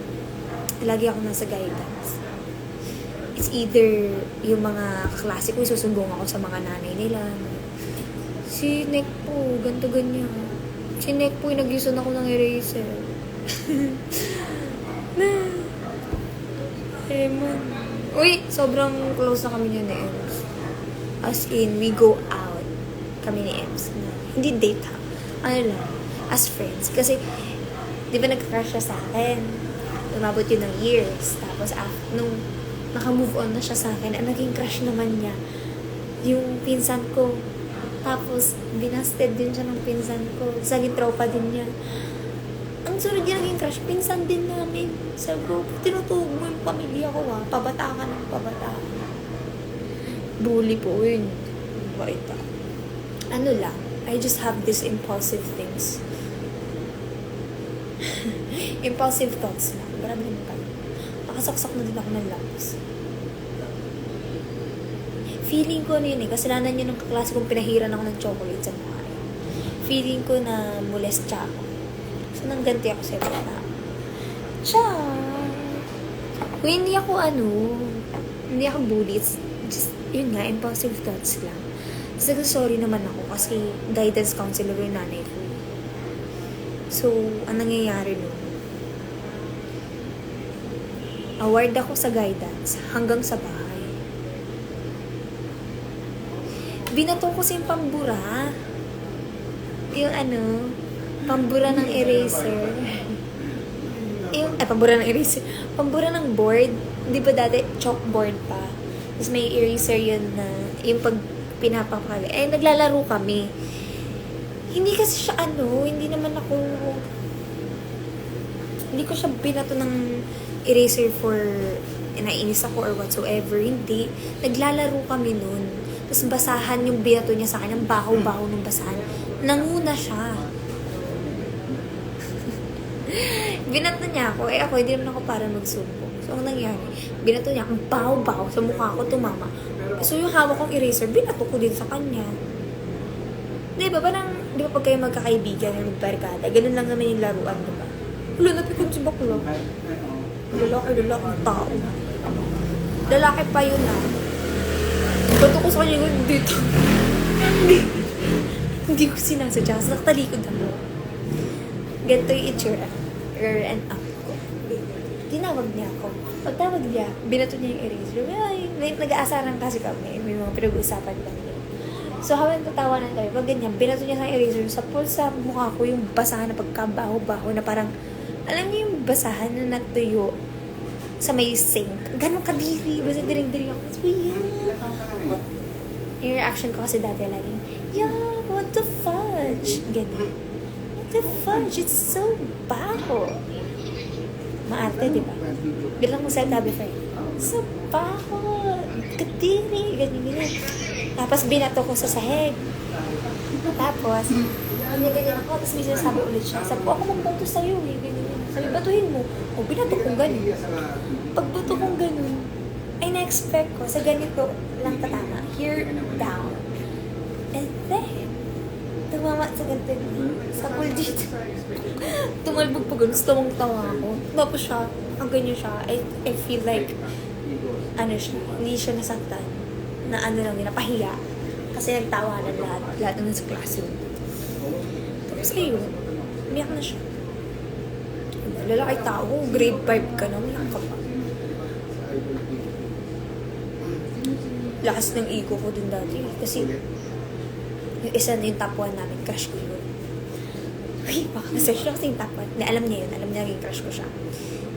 lagi ako nasa guidance. It's either yung mga kaklase ko, susumbong ako sa mga nanay nila. Si Nick po, ganito ganyan. Si Nick po, nag-usan ako ng eraser. Man. Uy, sobrang close na kami niya ni Ems. As in, we go out kami ni Ems. Hindi date ha. Ano lang, as friends. Kasi, Di ba nag-crush siya sa akin? Umabot yun ng years. Tapos nung naka-move on na siya sa akin, ang naging crush naman niya, yung pinsan ko. Tapos, binasted din siya ng pinsan ko. Saging tropa din niya. Ang sunod niya naging crush, pinsan din namin. Sabi ko, tinutuog mo yung pamilya ko pabata ka ng pabata. Bully po yun. Baita. Ano lang, I just have these impulsive things. Impulsive thoughts lang. Grabe naman pala. Nakasaksak na din ako ng laps. Feeling ko yun kasalanan niya ng kaklase kong pinahiran ako ng chocolate sa mukha. Feeling ko na molest siya ako. So, nangganti ako sa iba na. Hindi ako bully. It's just, yun nga, impulsive thoughts lang. So, sorry naman ako kasi guidance counselor yung nanay ko. So, ang nangyayari nun, award ako sa guidance hanggang sa bahay. Binato ko yung pambura. Yung pambura ng eraser. Pambura ng eraser. Pambura ng board. Di ba dati chalkboard pa? Tapos may eraser yun na, yung pag pinapakali. Naglalaro kami. Hindi kasi siya hindi ko siya binato ng eraser for naiinis ako or whatsoever. Hindi. Naglalaro kami nun. Tapos basahan yung binato niya sa akin. Ang baho-baho ng basahan. Nanguna siya. Binato niya ako. Ako, hindi naman ako para magsumbong. So, ang nangyari, binato niya. Ang baho-baho sa mukha ko, tumama. So, yung hawak kong eraser, binato ko din sa kanya. Di ba pag kayo magkakaibigan na magbarkada, ganun lang naman yung laruan, di ba? Wala, napikon si bakla. Lalaki tao. Lalaki pa yun bato ko sa kanya yung dito. Hindi ko sinasadya. Sa talikod ako. Ganito yung itsura. And up ko. Tinawag niya ako. Pagtawag niya, binato niya yung eraser. May nag-aasaran kasi kami. May mga pinag-uusapan kami. So, habang tatawanan kami, pag ganyan, binato niya sa eraser. Sa pulsa mukha ko yung basahan na pagkabaho-baho na parang, alam niyo yung basahan na natuyo sa may sink. Ganon kadiri. Basta diring-diring ako. So, yung reaction ko kasi dati laging, what the fudge? Ganyan. What the fudge? It's so baho. Maarte, di ba? Bilang mo sa tabi friend. So baho. Kadiri. Ganyan. Tapos binato ko sa sahig. Tapos, ganyan ako. Tapos may sinasabi ulit siya. Sabi ko, ako magbato sa'yo eh. Ganyan. Sabi, batuhin mo. Binato kong ganun. Pagbato kong ganun, ay na-expect ko sa ganito lang tatama. Here, down. And then, tumama sa ganito. Sa pool dito. Tumalbog pa ganun. Tawang-tawa ako. Tapos siya, ang ganyan siya. I feel like, siya, hindi siya nasaktan. Na lang, napahiya. Kasi nagtawanan lahat. Lahat naman sa classroom. Tapos ayun, umiyak na siya. Lalaki tao, grade 5 ka na, umiyak ka pa. Lakas ng ego ko dun dati. Kasi, yung isa na yung top 1 namin, crush ko yun. Uy, baka nasa siya kasi yung top 1. Alam niya yun, alam niya naging crush ko siya.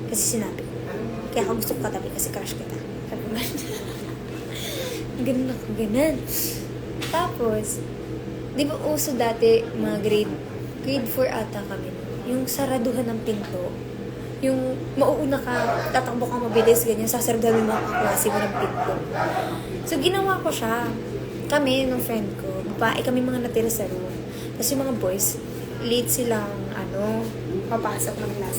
Kasi sinabi ko, kaya ako gusto ko katabi kasi crush kita. Sabi ko, ganun ako, ganun. Tapos, di ba uso dati, mga grade 4 ata kami, yung saraduhan ng pinto, yung mauuna ka, tatakbo ka mabilis, ganyan, sasarduhan yung mga kaklase mo ng pinto. So, ginawa ko siya. Kami, nung friend ko, babae kami mga natira sa room. Tapos yung mga boys, late silang, papasok ng class.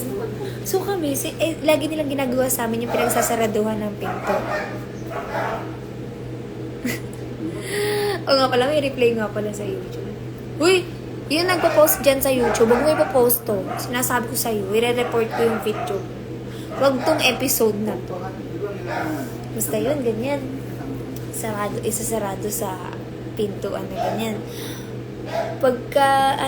So kami, lagi nilang ginagawa sa amin yung pinagsasaraduhan ng pinto. O nga pala, may replay nga pala sa YouTube. Uy! Yun nagpo-post dyan sa YouTube. Huwag mo ipopost to. Sinasabi ko sa'yo, i-report ko yung video. Huwag tong episode na to. Basta yun, ganyan. Isasarado sa pintuan na ganyan. Pagka,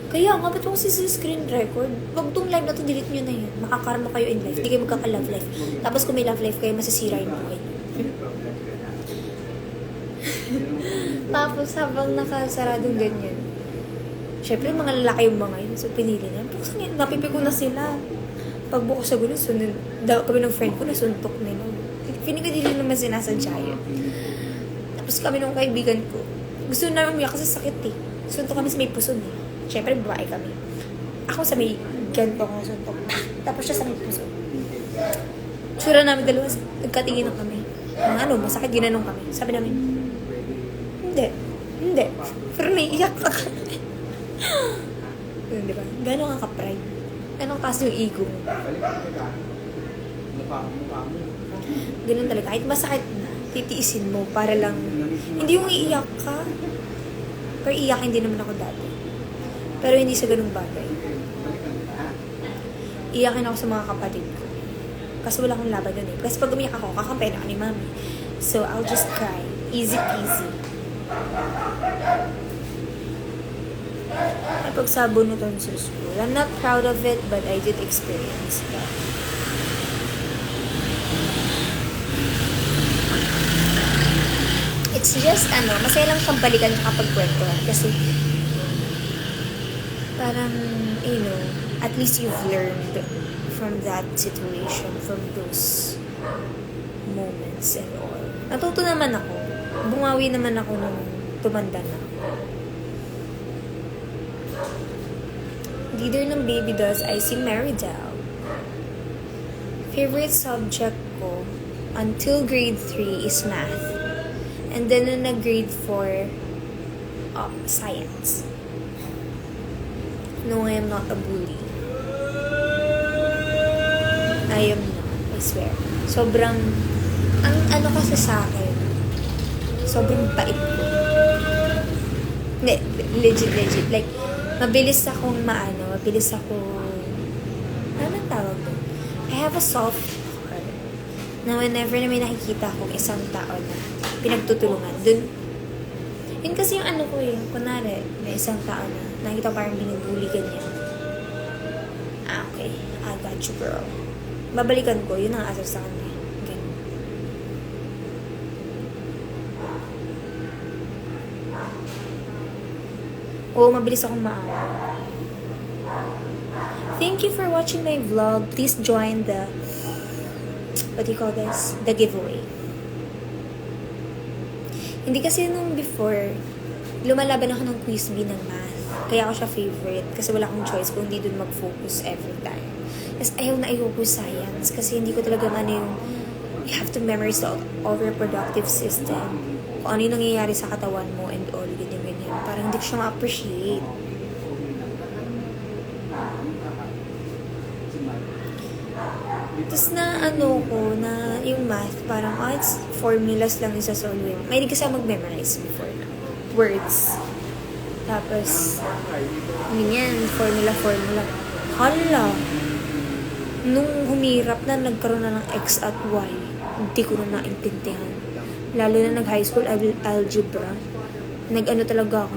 kaya nga, ba't mo kasi screen record? Huwag tong live na to, delete nyo na yun. Makakarma kayo in life. Hindi kayo magkaka-love life. Tapos kung may love life kayo, masisira yung buhay. Tapos habang nakasaradong ganyan, Siyempre, mga lalaki yung mga yun. So, pinili na. Kasi napipi ko na sila. Pagbukas sa gulo, sunod. Kami ng friend ko, nasuntok nila. Pinigili naman sinasadya yun. Tapos kami ng kaibigan ko. Gusto namin umiyak kasi sakit eh. Suntok kami sa may puso eh. Siyempre, babae kami. Ako sa may ganito ko suntok. Tapos siya sa may puso. Sura namin dalawa, nagkatingin na kami. Masakit, ginanong kami. Sabi namin, hindi. Pero naiiyak ka. Di ba? Gano'n ka ka-pride? Anong kasi yung ego mo? Ganun talaga. Kahit masakit na, titiisin mo para lang, hindi yung iiyak ka. Pero iiyakin din naman ako dati. Pero hindi sa ganung bagay. Iyakin ako sa mga kapatid ko. Kasi wala akong laban doon eh. Kasi pag umiyak ako, kakampay na ako ni mami. So, I'll just cry. Easy peasy. Ay, pagsabunutan sa school. I'm not proud of it, but I did experience that. It's just, masaya lang siyang balikan kapag kwentuhan. Kasi, parang, at least you've learned from that situation, from those moments and all. Natuto naman ako. Bumawi naman ako nung tumanda na. Leader ng Baby Dolls ay si Meridel. Favorite subject ko until grade 3 is math. And then na grade 4, science. No, I am not a bully. I am not, I swear. Sobrang, ang kasi sa akin, sobrang pait ko. Legit. Like, mabilis akong anong tawag doon? I have a soft heart na whenever na may nakikita akong isang tao na pinagtutulungan, dun, yun kasi yung ko kunwari, may isang tao na nakikita ko parang binibuli ganyan. Okay, I got you, girl. Babalikan ko, yun ang asar sa kanya. Ganun. Oo, mabilis akong maawa. Thank you for watching my vlog. Please join the, the giveaway. Hindi kasi nung before, lumalaban ako ng quiz bee ng math. Kaya ako siya favorite kasi wala akong choice kung hindi dun mag-focus every time. Tapos ayaw ko science kasi hindi ko talaga yung you have to memorize the reproductive system. Kung ano yung nangyayari sa katawan mo and all, ganyan. Parang hindi ko siya ma-appreciate. Tapos na yung math, parang, it's formulas lang yung sasolve. May hindi kasi mag-memorize before na. Words. Tapos, formula. Hala! Nung humirap na, nagkaroon na ng X at Y, hindi ko na naintindihan. Lalo na nag-high school algebra. Talaga ako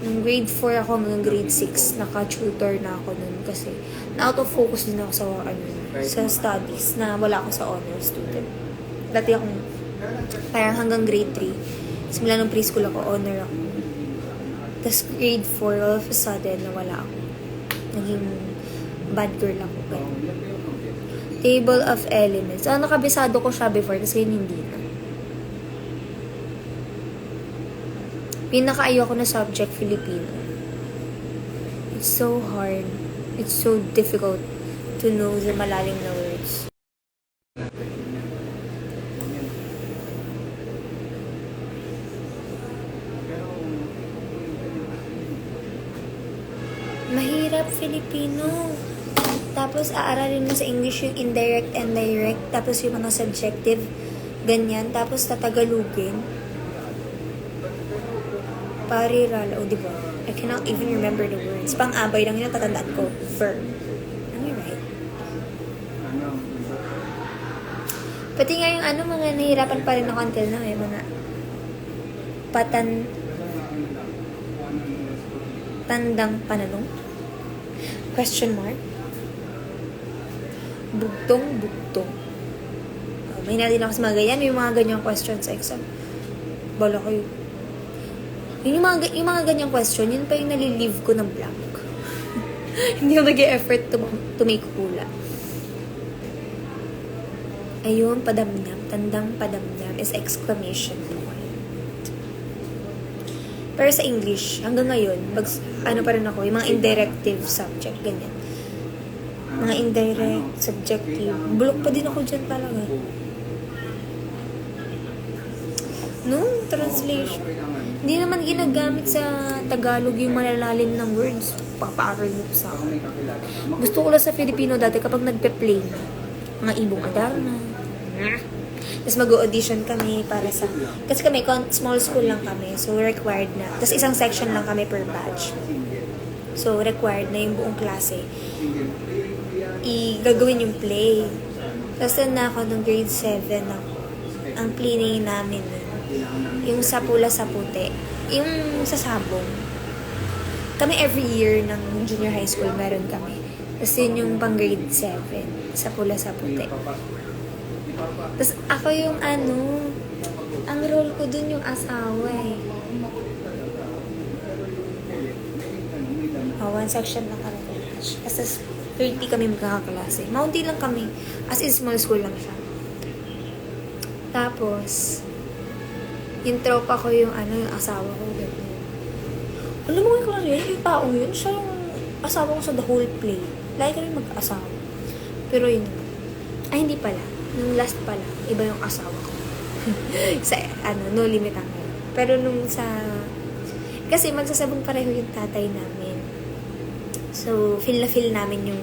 nung grade 4 ako hanggang grade 6, naka-tutor na ako nun kasi na-out of focus din ako sa studies na wala ako sa honor student. Dati akong parang hanggang grade 3. Simula nung preschool ako, honor ako. Tapos grade 4, all of a sudden, nawala ako. Naging bad girl ako. Table of elements. Nakabisado ko siya before kasi hindi na. Pinaka-ayoko na subject, Filipino. It's so hard. It's so difficult to know the malalim na words. Mahirap, Filipino. Tapos, aaralin mo sa English yung indirect and direct. Tapos, yung mga subjective. Ganyan. Tapos, tatagalugin. Pariral. O, diba? I cannot even remember the words. Pang-abay lang yun. Tatandaan ko. Verb. Am I right? Pati nga yung mga nahihirapan pa rin ako until now. Mga tandang pananong? Question mark? Bugtong. May na din ako sa mga ganyan. May mga ganyang questions sa exam. Bala kayo. Yung mga ganyang question, yun pa yung nalilive ko ng blank. Hindi ako nag-e-effort to make hula. Ayun, padamdam. Tandang padamdam is exclamation point. Pero sa English, hanggang ngayon, ano pa rin ako, yung mga indirective subject, ganyan. Mga indirect, subjective. Bulok pa din ako dyan talaga. No, translation. Hindi naman ginagamit sa Tagalog yung malalalim ng words. Papaaral mo sa akin. Gusto ko lang sa Filipino dati kapag nagpe-play mga ibong Adarna. Tapos mag-audition kami para sa... Kasi kami, small school lang kami. So, required na. Tapos isang section lang kami per batch. So, required na yung buong klase. Gagawin yung play. Tapos na ako ng grade 7 ako. Ang play namin yung sa pula sa puti. Yung sa sabong. Kami every year ng junior high school meron kami. Tapos yun yung pang grade 7. Sa pula sa puti. Tapos ako yung ang role ko dun yung asawa eh. One section lang kami. Tapos 30 kami magkakaklase. Mountain lang kami. As in small school lang siya. Tapos, yung tropa ko yung yung asawa ko. Ganyan. Alam mo yung klase, yung taong yun, siya yung asawa ko sa the whole play. Lagi kami mag-asawa. Pero yun, hindi pala. Nung last pala, iba yung asawa ko. Sa, no limit ang pero nung sa, kasi magsasabong pareho yung tatay namin. So, feel na feel namin yung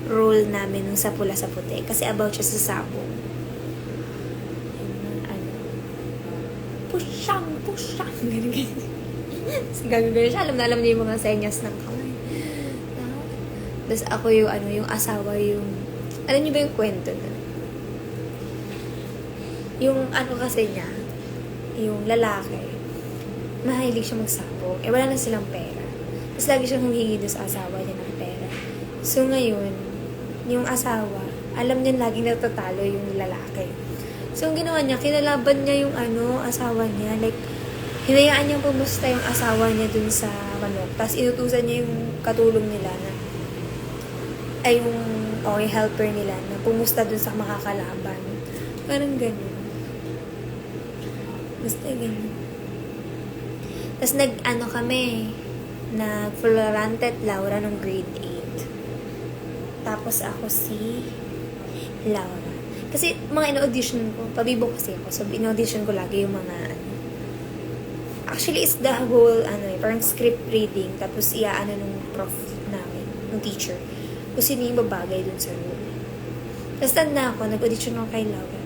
role namin nung sa pula sa puti. Kasi about siya sa sabong. Pushang. Ganyan. Gagawin siya. Alam niya yung mga senyas ng kamay. Tapos ako yung asawa yung, alam niyo ba yung kwento na? Yung kasi niya, yung lalaki, mahilig siya magsabong. Wala na silang pera. Tapos lagi siyang humingi doon sa asawa niya ng pera. So ngayon, yung asawa, alam niya laging natatalo yung lalaki. So, ang ginawa niya, kinalaban niya yung asawa niya. Like, hinayaan niyang pumusta yung asawa niya dun sa manok. Tapos, inutusan niya yung katulong nila na, yung helper nila na pumusta dun sa makakalaban. Parang ganun. Basta ganun. Tapos, kami, nag-Florante at Laura nung grade 8. Tapos, ako si Laura. Kasi mga in-audition ko, pabibo kasi ako. So, in-audition ko lagi yung mga actually, it's the whole, parang script reading. Tapos, nung prof namin, nung teacher. Kung sino yung babagay dun sa role. Tapos, tanda ako, nag-audition ako kay Laura.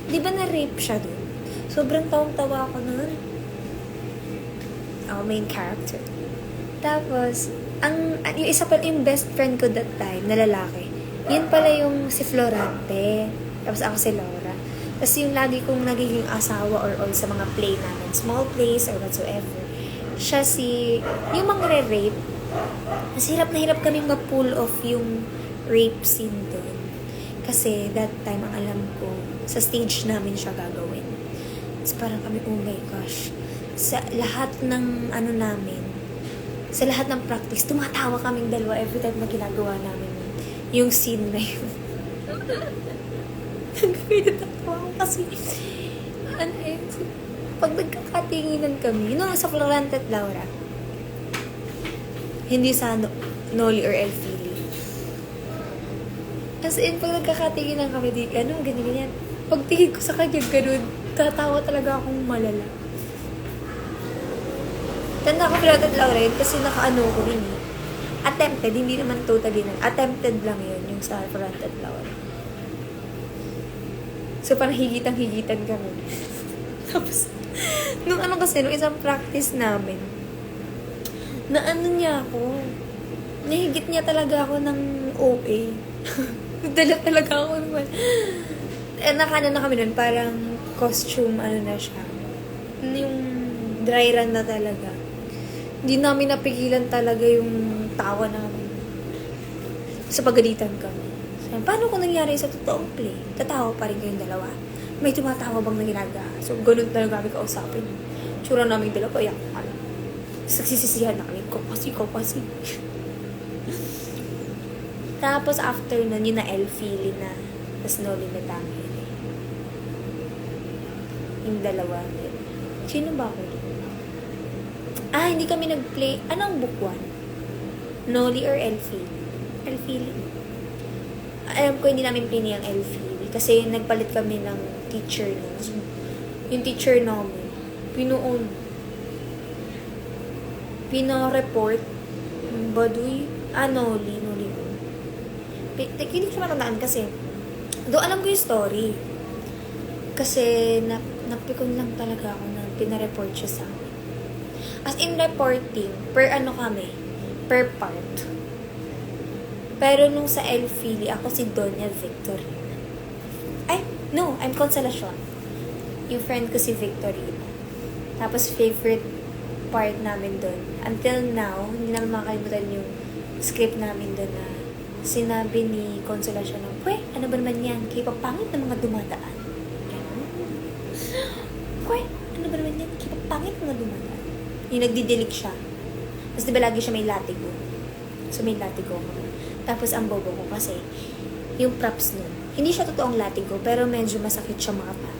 Di ba na-rape siya dun? Sobrang tawang-tawa ako nun. Main character. Tapos, yung isa pa, yung best friend ko that time, na lalaki, yun pala yung si Florante. Tapos ako si Laura. Tapos yung lagi kong nagiging asawa or sa mga play namin, small plays or whatsoever, siya yung mga rape. Mas hirap na hirap kaming ma-pull off yung rape scene doon. Kasi that time, ang alam ko, sa stage namin siya gagawin. Tapos parang kami, oh my gosh, sa lahat ng namin, sa lahat ng practice, tumatawa kaming dalawa every time na ginagawa namin yung scene na yun. Nagpinatawa ko kasi pag nagkakatinginan kami, sa Florante at Laura, hindi sa Noli or Elfili. As in, pag nagkakatinginan kami, ganyan. Pag tingin ko sa kanya, ganun, tatawa talaga akong malala. Tanda ko Florante at Laura yun kasi ko rin eh. Attempted, hindi naman totally na. Attempted lang yun, yung sa Florante at Laura. So, parang higitan kami. Tapos, nung nung isang practice namin, niya ako. Nahigit niya talaga ako ng OA. Dala talaga ako naman. Nakano na kami nun, parang costume, na siya. Yung dry run na talaga. Hindi namin napigilan talaga yung tawa namin. Sa pagalitan kami. So, paano kung nangyari sa totoong play? Tatawa pa rin kayong dalawa. May tumatawa bang na ginagawa? So, ganun talaga kami kausapin. Tsura namin dalawa, payak ka na. Sagsisisihan na kami, ko kasi. Tapos after nun, yun na Elfie na. Tapos Noli na dami. Yung dalawa din. Sino ba ako? Hindi kami nag-play. Anong book one? Noli or Elfie? Elfie. Alam ko hindi namin play niyang Elfie. Kasi nagpalit kami ng teacher nun. Yung teacher namin, pino-report Baduy. Noli. Hindi ko siya matandaan kasi doon alam ko yung story. Kasi napikon lang talaga ako na pinareport siya sa akin. As in reporting, per part. Pero nung sa Elfie, ako si Doña Victorina. I'm Consolacion. Yung friend ko si Victorina. Tapos favorite part namin doon. Until now, hindi namin makakalimutan yung script namin doon na sinabi ni Consolacion na, ano ba naman yan? Kaya papangit na mga dumadaan. Ano ba naman yan? Kaya papangit na mga dumadaan. Yung nagdidilig siya. Tapos diba lagi siya may latigo? So may latigo ako. Tapos ang bobo ko kasi, yung props nun, hindi siya totoong latigo, pero medyo masakit siya mga pa.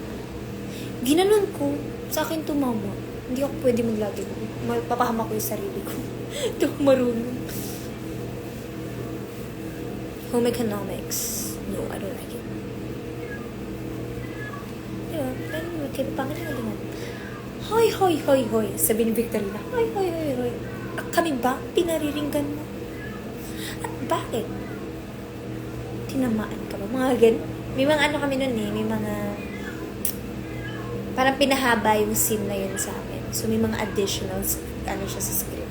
Ginanon ko, sa akin tumama. Hindi ako pwede maglatigo. Papahama ko yung sarili ko. Hindi ako marunong. Home economics. No, I don't like it. Diba? Kaya pangit na naman. Hoy. Sabi ni Victorina. Hoy. Kami ba? Pinariringgan mo? At bakit? Tinamaan ka ba? Mga ganun. May mga kami nun eh. May mga parang pinahaba yung scene na yun sa amin. So, may mga additionals siya sa script.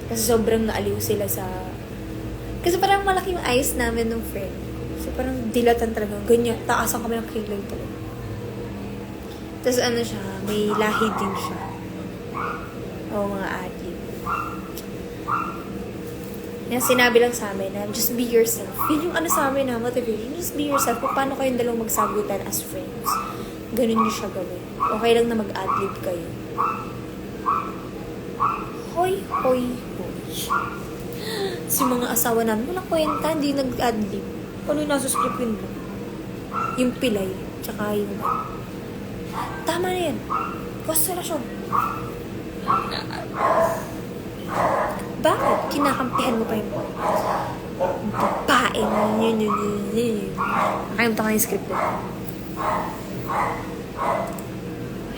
Kasi sobrang naaliw sila sa... Kasi parang malaki yung eyes namin ng friend. So, parang dilatan talaga. Ganyan. Taasan kami ng kilay talaga. Tapos siya, may lahi din siya. Mga adlib. Yan, sinabi lang sa amin na just be yourself. Yun yung sa amin na motivation. Just be yourself. Kung paano kayong dalawang magsagutan as friends. Ganun nyo siya gawin. Okay lang na mag-adlib kayo. Hoy. Si mga asawa namin, walang kwenta, hindi nag-adlib. Ano yung nasa script yun lang? Yung pilay, tsaka yung... Tama na yan. Konsolasyon. Bakit? Kinakampihan mo pa yun. Babae. Nakalimutan ko yung script ko.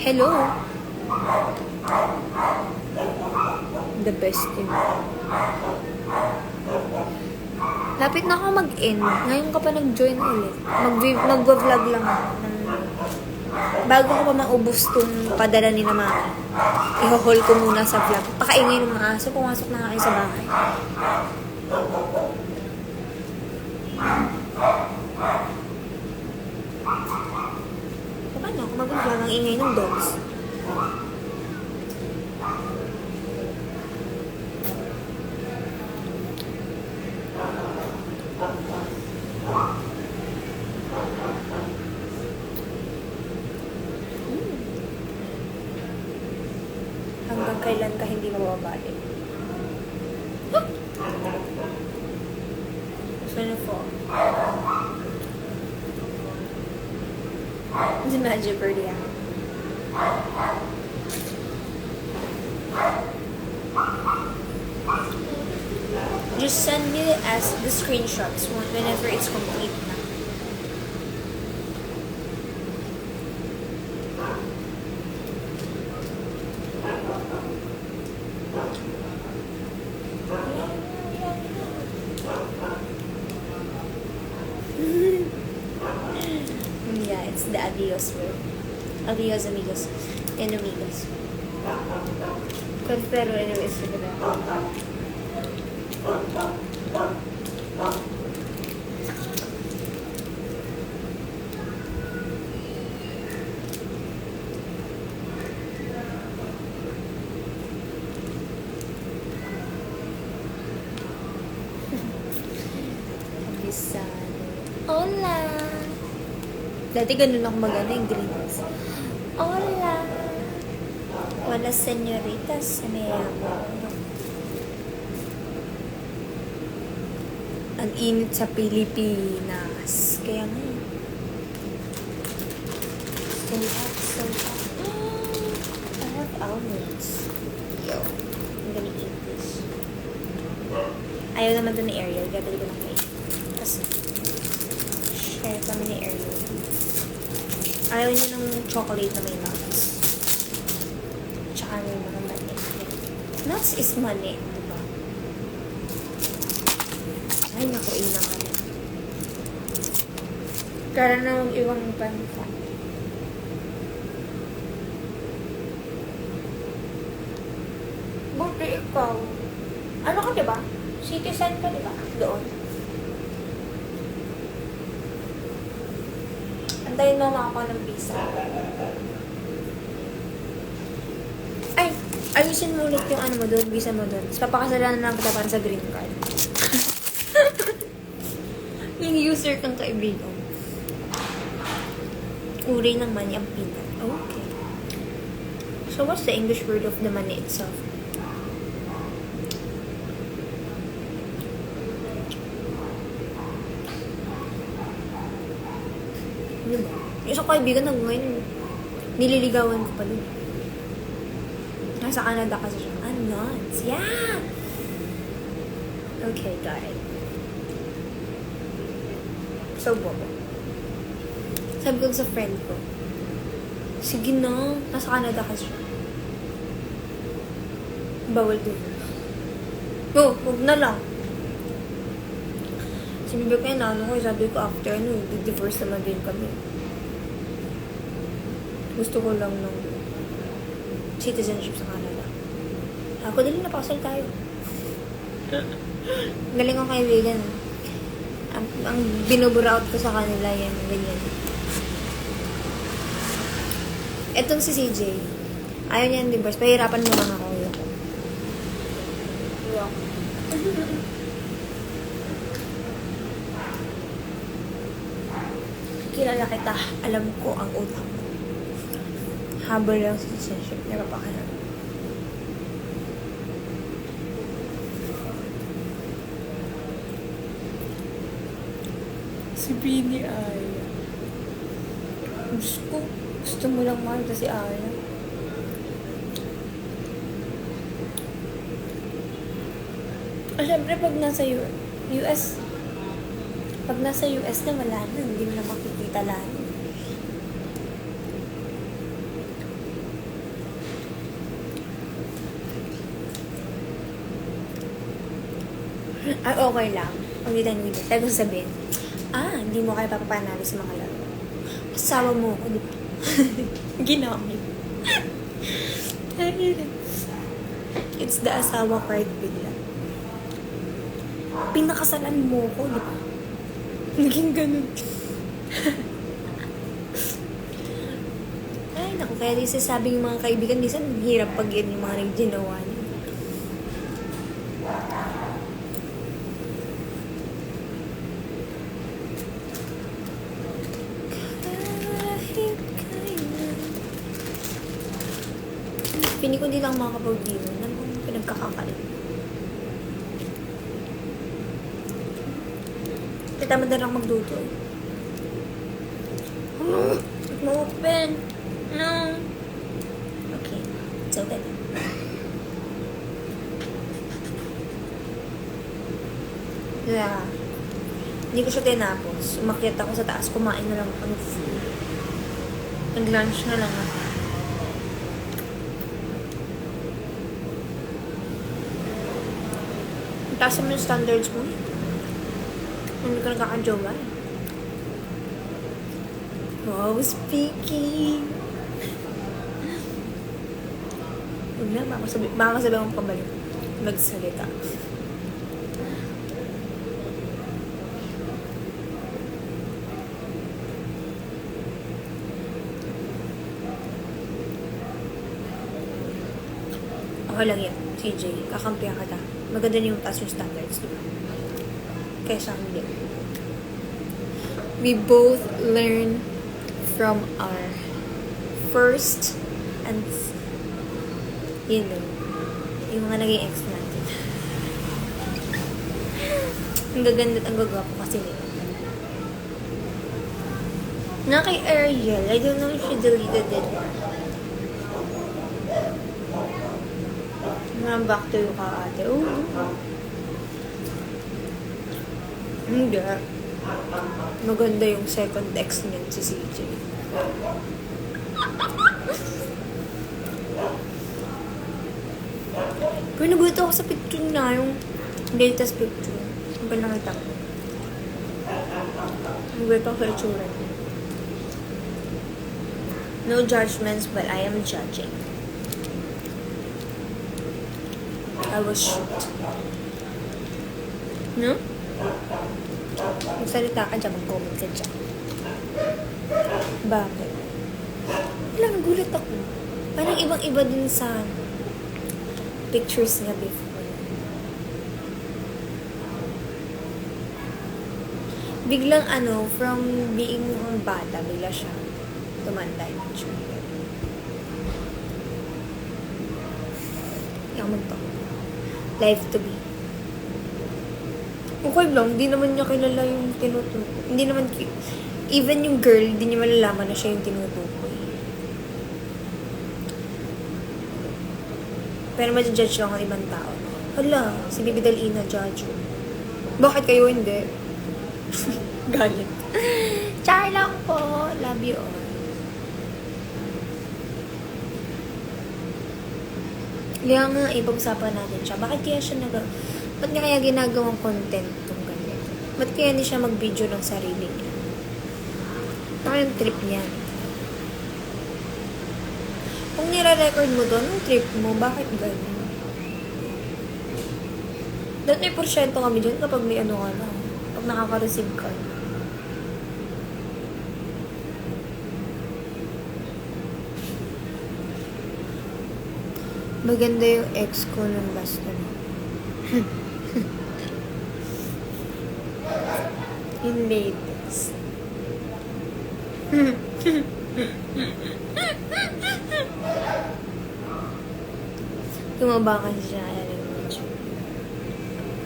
Hello. The best yun. Lapit na ako mag-end. Ngayon ka pa nag-join ulit. Mag-vlog lang ako. Bago ko pa maubos tong padala ni na mami. I-haul ko muna sa vlog. Pakaingay ng mga aso. Pumasok na nga kayo sa bahay. Paano ako mag-vlog ang ingay ng dogs? Hanggang kailan ka hindi mababalik? Beautiful. The magic bird, yeah. Just send me as the screenshots whenever it's complete na. Yeah, it's the adios word. Adios, amigos. And amigos. Pero anyways, look at that. Hola! Dati ganun ako mag-ano yung greetings. Hola! Wala senyoritas sa mayamo. Ang init sa Pilipinas. Kaya nga. So hot, so hot. I have almonds. Yo. I'm gonna eat this. Ayaw naman doon ni Ariel. Gabali ko lang kayo. Kasi, share kami ni Ariel. Ayaw niya ng chocolate na may nuts. Tsaka may mga mani. Nuts is mani, diba? Ay, naku, ina nga na. Kaya na yung iwang bangka. Buti ikaw. Ano ka, diba? Citizen ka, diba? Doon. Antayin mo makakuha ng visa. Ay, ayusin mo ulit yung ano mo doon, visa mo doon. Tapos papakasalan na lang kita para sa green card. Yung user kang kaibigan. Uri ng money ang peanut. Okay. So, what's the English word of the money itself? Ano ba? Yung isang kaibigan hanggang ngayon, nililigawan ko pa dun. Nasa Canada kasi siya. Nuts. Yeah! Okay, got it. So, bobo. Sabi ko sa friend ko, sige na, nasa Canada kasi siya. Bawal divorce. No, huwag na lang. Sabi ko kaya sabi ko after divorce naman din kami. Gusto ko lang ng citizenship sa Canada. Ako dali napakasal tayo. Galing ang kaibigan. Ang binuburaot ko sa kanila yan, ganyan. Etong si CJ, ayaw niya ng divorce, pahirapan mo lang ako. Kilala kita, alam ko ang utak mo. Habol lang sa citizenship, napapakalam. Si Bini ay gusto mo lang makita si Aya. Siyempre pag nasa US na wala na, hindi mo na makikita lang. Ay, okay lang. Pag hindi tayo nagiging. Tayo ko sasabihin, hindi mo kayo papapanalo sa mga laro. Asawa mo ako, di ba? Ginamit. It's the asawa card bigla. Pinakasalan mo ko, di ba? Naging ganun. Ay, naku, kaya di sasabi yung mga kaibigan, minsan hirap pag yun yung mga nagginawa niya. Pini ko hindi lang makakapag-dino. Nang pinagkakakalit. Tamad na lang magluto. Mag-open. No. Okay. It's okay. Yeah. Hindi ko siya tinapos. Umakyat ako sa taas. Kumain na lang ako ng food. Nag-lunch na lang ako. Taas mo yung standards mo. Hindi ka nagkakajowa eh. Wow, speaking. Huwag na, makakasabi akong pabalik. Magsalita. Okay lang yan, CJ. Kakampihan ka ta. Maganda na yung taas yung standards, diba? Kaysa hindi. We both learn from our first and Yun know, yung mga naging ex natin. Ang gaganda at ang gagwapo kasi nila. Na kay Ariel, I don't know if she deleted it. Back to you ka ate. Oh. Hindi. Maganda yung second ex niyan si CJ. Pero nagulat ako sa picture na yung latest picture. Ang ba nakita ko? Nagulat ako sa itsura niya. No judgments, but I am judging. I was shocked. No? Magsalita ka dyan, mag-comment ka dyan. Bakit? Wala, nagulat ako. Parang ibang-iba din sa pictures niya before. Biglang from being bata, bigla siya tumanda yung picture niya. Yung magpako. Life to be. Okay lang, hindi naman niya kilala yung tinutukoy. Hindi naman, even yung girl, hindi niya malalaman na siya yung tinutukoy. Pero ma-judge lang ang ibang tao. Hala, si Bibi Dalina, judge. Bakit kayo hindi? Galit. Char lang po. Love you all. Kaya nga, ipag-usapan natin siya. Bakit kaya siya ba't niya kaya ginagawang content itong ganito? Ba't kaya hindi siya mag-video ng sarili niya? Ano yung trip niya? Kung nire-record mo doon, yung trip mo, bakit ganyan? Doon may porsyento kami dyan kapag may ka na. Pag nakaka-receive ka na. Maganda yung ex ko ng last na. Yung latest. Tumabakan siya.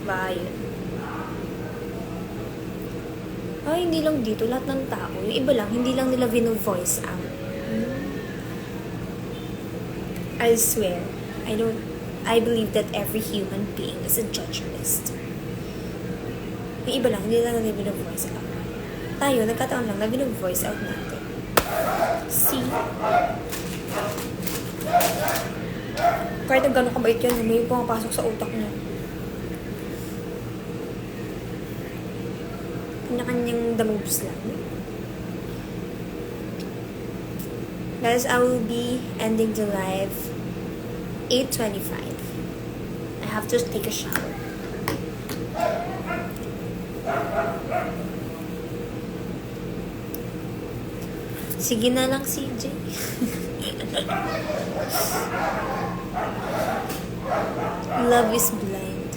Ba yun? Ay, hindi lang dito. Lahat ng tao. Yung iba lang, hindi lang nila vino-voice out. I swear. I believe that every human being is a judgment. Yung iba lang, hindi lang nila vino-voice out. Tayo, nagkataon lang na vino-voice out natin. See? Kahit na gano'n kabait yan, may pumapasok sa utak niya. Kanya-kanyang the moves lang. Guys, I will be ending the live 8:25. I have to take a shower. Sige na lang, CJ. Love is blind.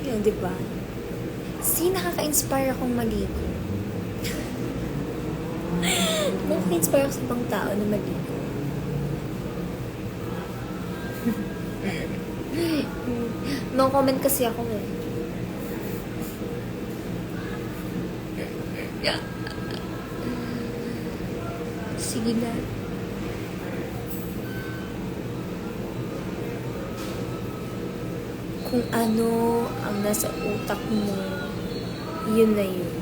Yun, diba? See, nakaka-inspire akong maligo. Nakaka-inspire ako sa ibang tao na maligo. No comment kasi ako eh. Sige na. Kung ano ang nasa utak mo, yun na yun.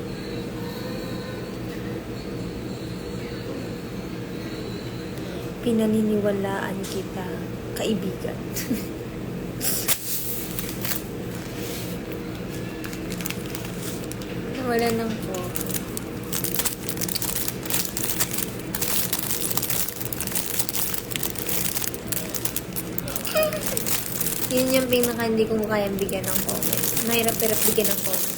Pinaniniwalaan kita, kaibigan. Wala nang po. Yun yung pinaka hindi ko kayang bigyan ng comment. Mahirap-hirap bigyan ng comment.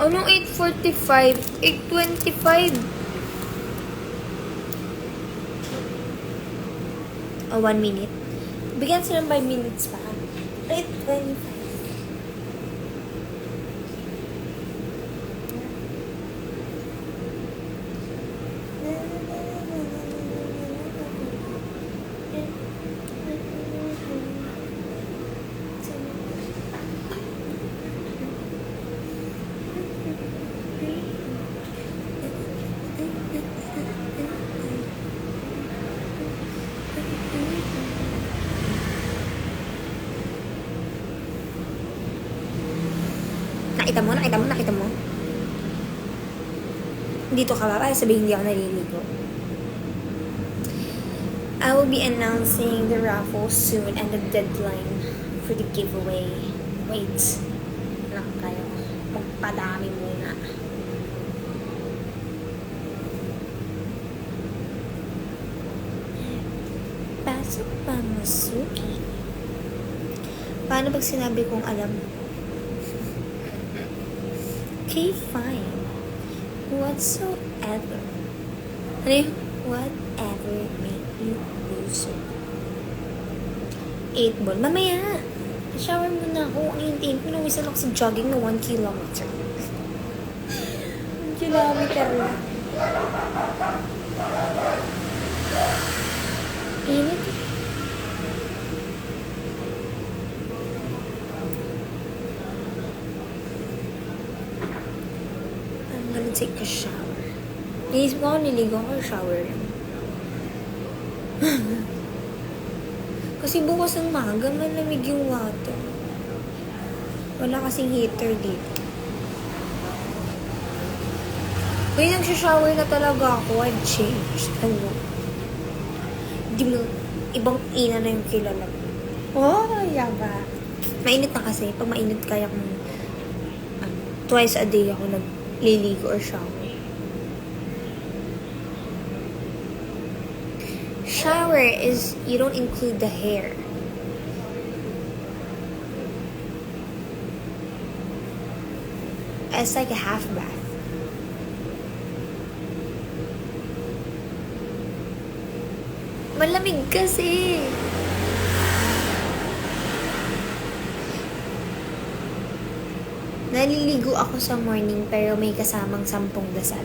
Anong 8:45? 8:25? 1 minute. Bigyan sila ng 5 minutes pa. 8:25. Nakita mo? Dito ka ba? Para sabihin hindi ako naliligo. I will be announcing the raffle soon and the deadline for the giveaway. Wait lang kayo. Magpadami muna. Pasok pa, Masuki. Paano pag sinabi kong alam? Okay, fine. Whatsoever. Ano yun? Whatever make you lose. 8 ball. Mamaya! Shower muna ako. Ang hintiin ko. Nawisan ako sa jogging na 1 kilometer. 1 kilometer lang. Init. I'm gonna take a shower. Naisip ko niligo ako shower lang. Kasi bukas ng maga, malamig yung water. Wala kasing heater dito. Uy, nagsha-shower na talaga ako. I've changed. Ano? Di mo, ibang ina na yung kilala ko. Oh, yaba. Mainit na kasi. Pag mainit, kaya kong twice a day ako nagliligo or shower. Shower is, you don't include the hair. It's like a half bath. Malamig kasi. Naliligo ako sa morning pero may kasamang 10 dasal.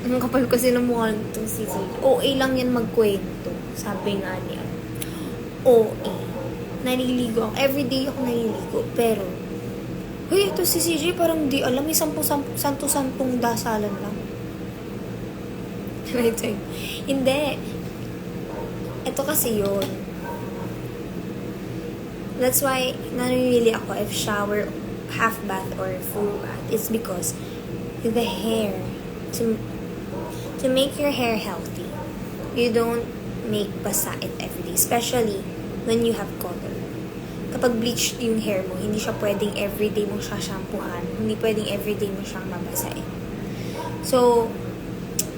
Ang kapal kasi ng mukha nitong si CJ. OA lang yan magkwento. Sabi nga niya. OA. Naliligo ako. Everyday ako naliligo. Pero, hey, ito si CJ parang di alam. May 10 dasalan lang. Hindi. Ito kasi yun. That's why, nanilili ako if shower, half bath, or full bath. It's because the hair, to make your hair healthy, you don't make basa it every day. Especially when you have color. Kapag bleached yung hair mo, hindi siya pwedeng everyday mo siya shampoohan. Hindi pwedeng everyday mo siyang mabasain. So,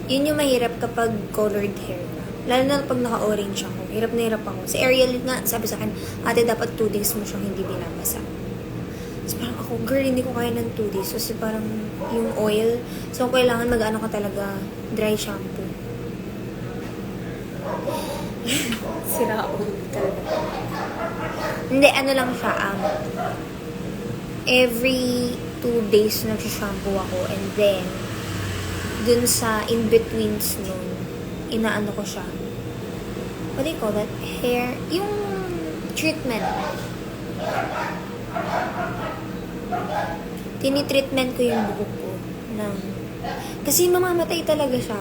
yun yung mahirap kapag colored hair ka. Lalo na pag naka-orange ako. Hirap na hirap ako. Si Ariel nga, sabi sa akin, ate, dapat 2 days mo siyang hindi binabasa. So, parang ako, girl, hindi ko kaya ng 2 days. Kasi parang yung oil. So, kailangan mag-ano ka talaga, dry shampoo. Sira ulo talaga. Hindi, ano lang siya, every 2 days nagsishampoo ako. And then, dun sa in-betweens nun, inaano ko siya. What do you call that? Hair, yung treatment. Tinitreatment ko yung buhok ko. Kasi mamamatay talaga siya.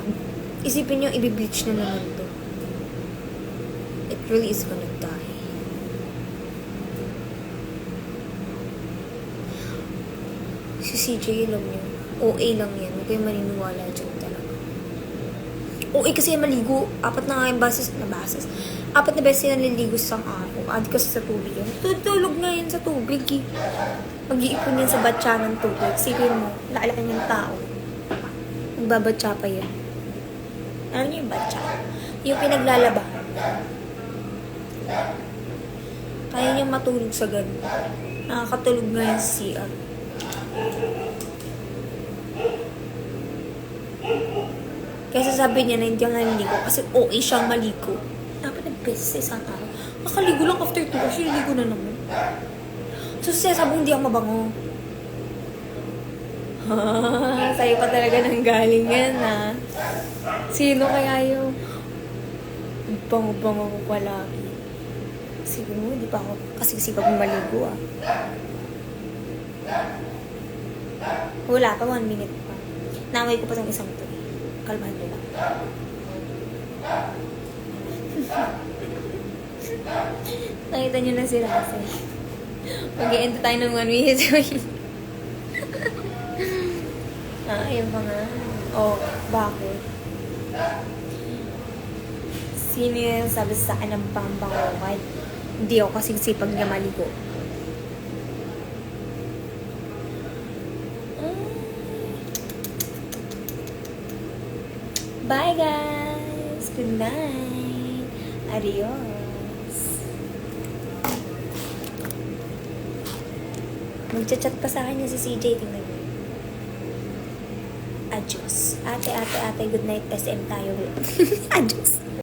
Isipin nyo, ibibleach na naman to. It really is gonna die. Si CJ lang yun. OA lang yan. Huwag kayong maniniwala dyan talaga. OA kasi maligo. 4 na nga yung bases. 4 na beses na naliligo sa araw. Add kasi sa tubig yun. Tutulog nga yan sa tubig eh. Mag-iipon yan sa batya ng tubig. Sipin mo, laalakan yung tao. Magbabatya pa yan. Ano yung batya? Yung pinaglalabahan. Kaya niya matulog sa ganun. Nakakatulog nga yung CR. Kaya sasabi niya na hindi ako naliligo kasi OA siyang maligo. Dapat nag-beses sa isang araw. Nakaligo lang after 2 hours, niligo na naman. So, sabi hindi ako mabango. Sa'yo pa talaga nang galing yan, ha? Sino kaya yung bango-bango ko palagi? Siguro, hindi pa ako kasi sipag maligo, ah. Wala pa, 1 minute pa. Naway ko pa ng isang to. Kalmahan mo lang. Nakita nyo na si Rafael. Mag-i-end tayo ng 1 minute. Ayun pa nga. Oh, bakit? Sino yung sabi sa akin ng pambango? Kahit hindi ako kasing sipag niya maligo. Bye guys! Good night! Adios! Magchat-chat pa sa akin si CJ. Tingnan mo. Adios. Ate, good night. SM tayo. Adios.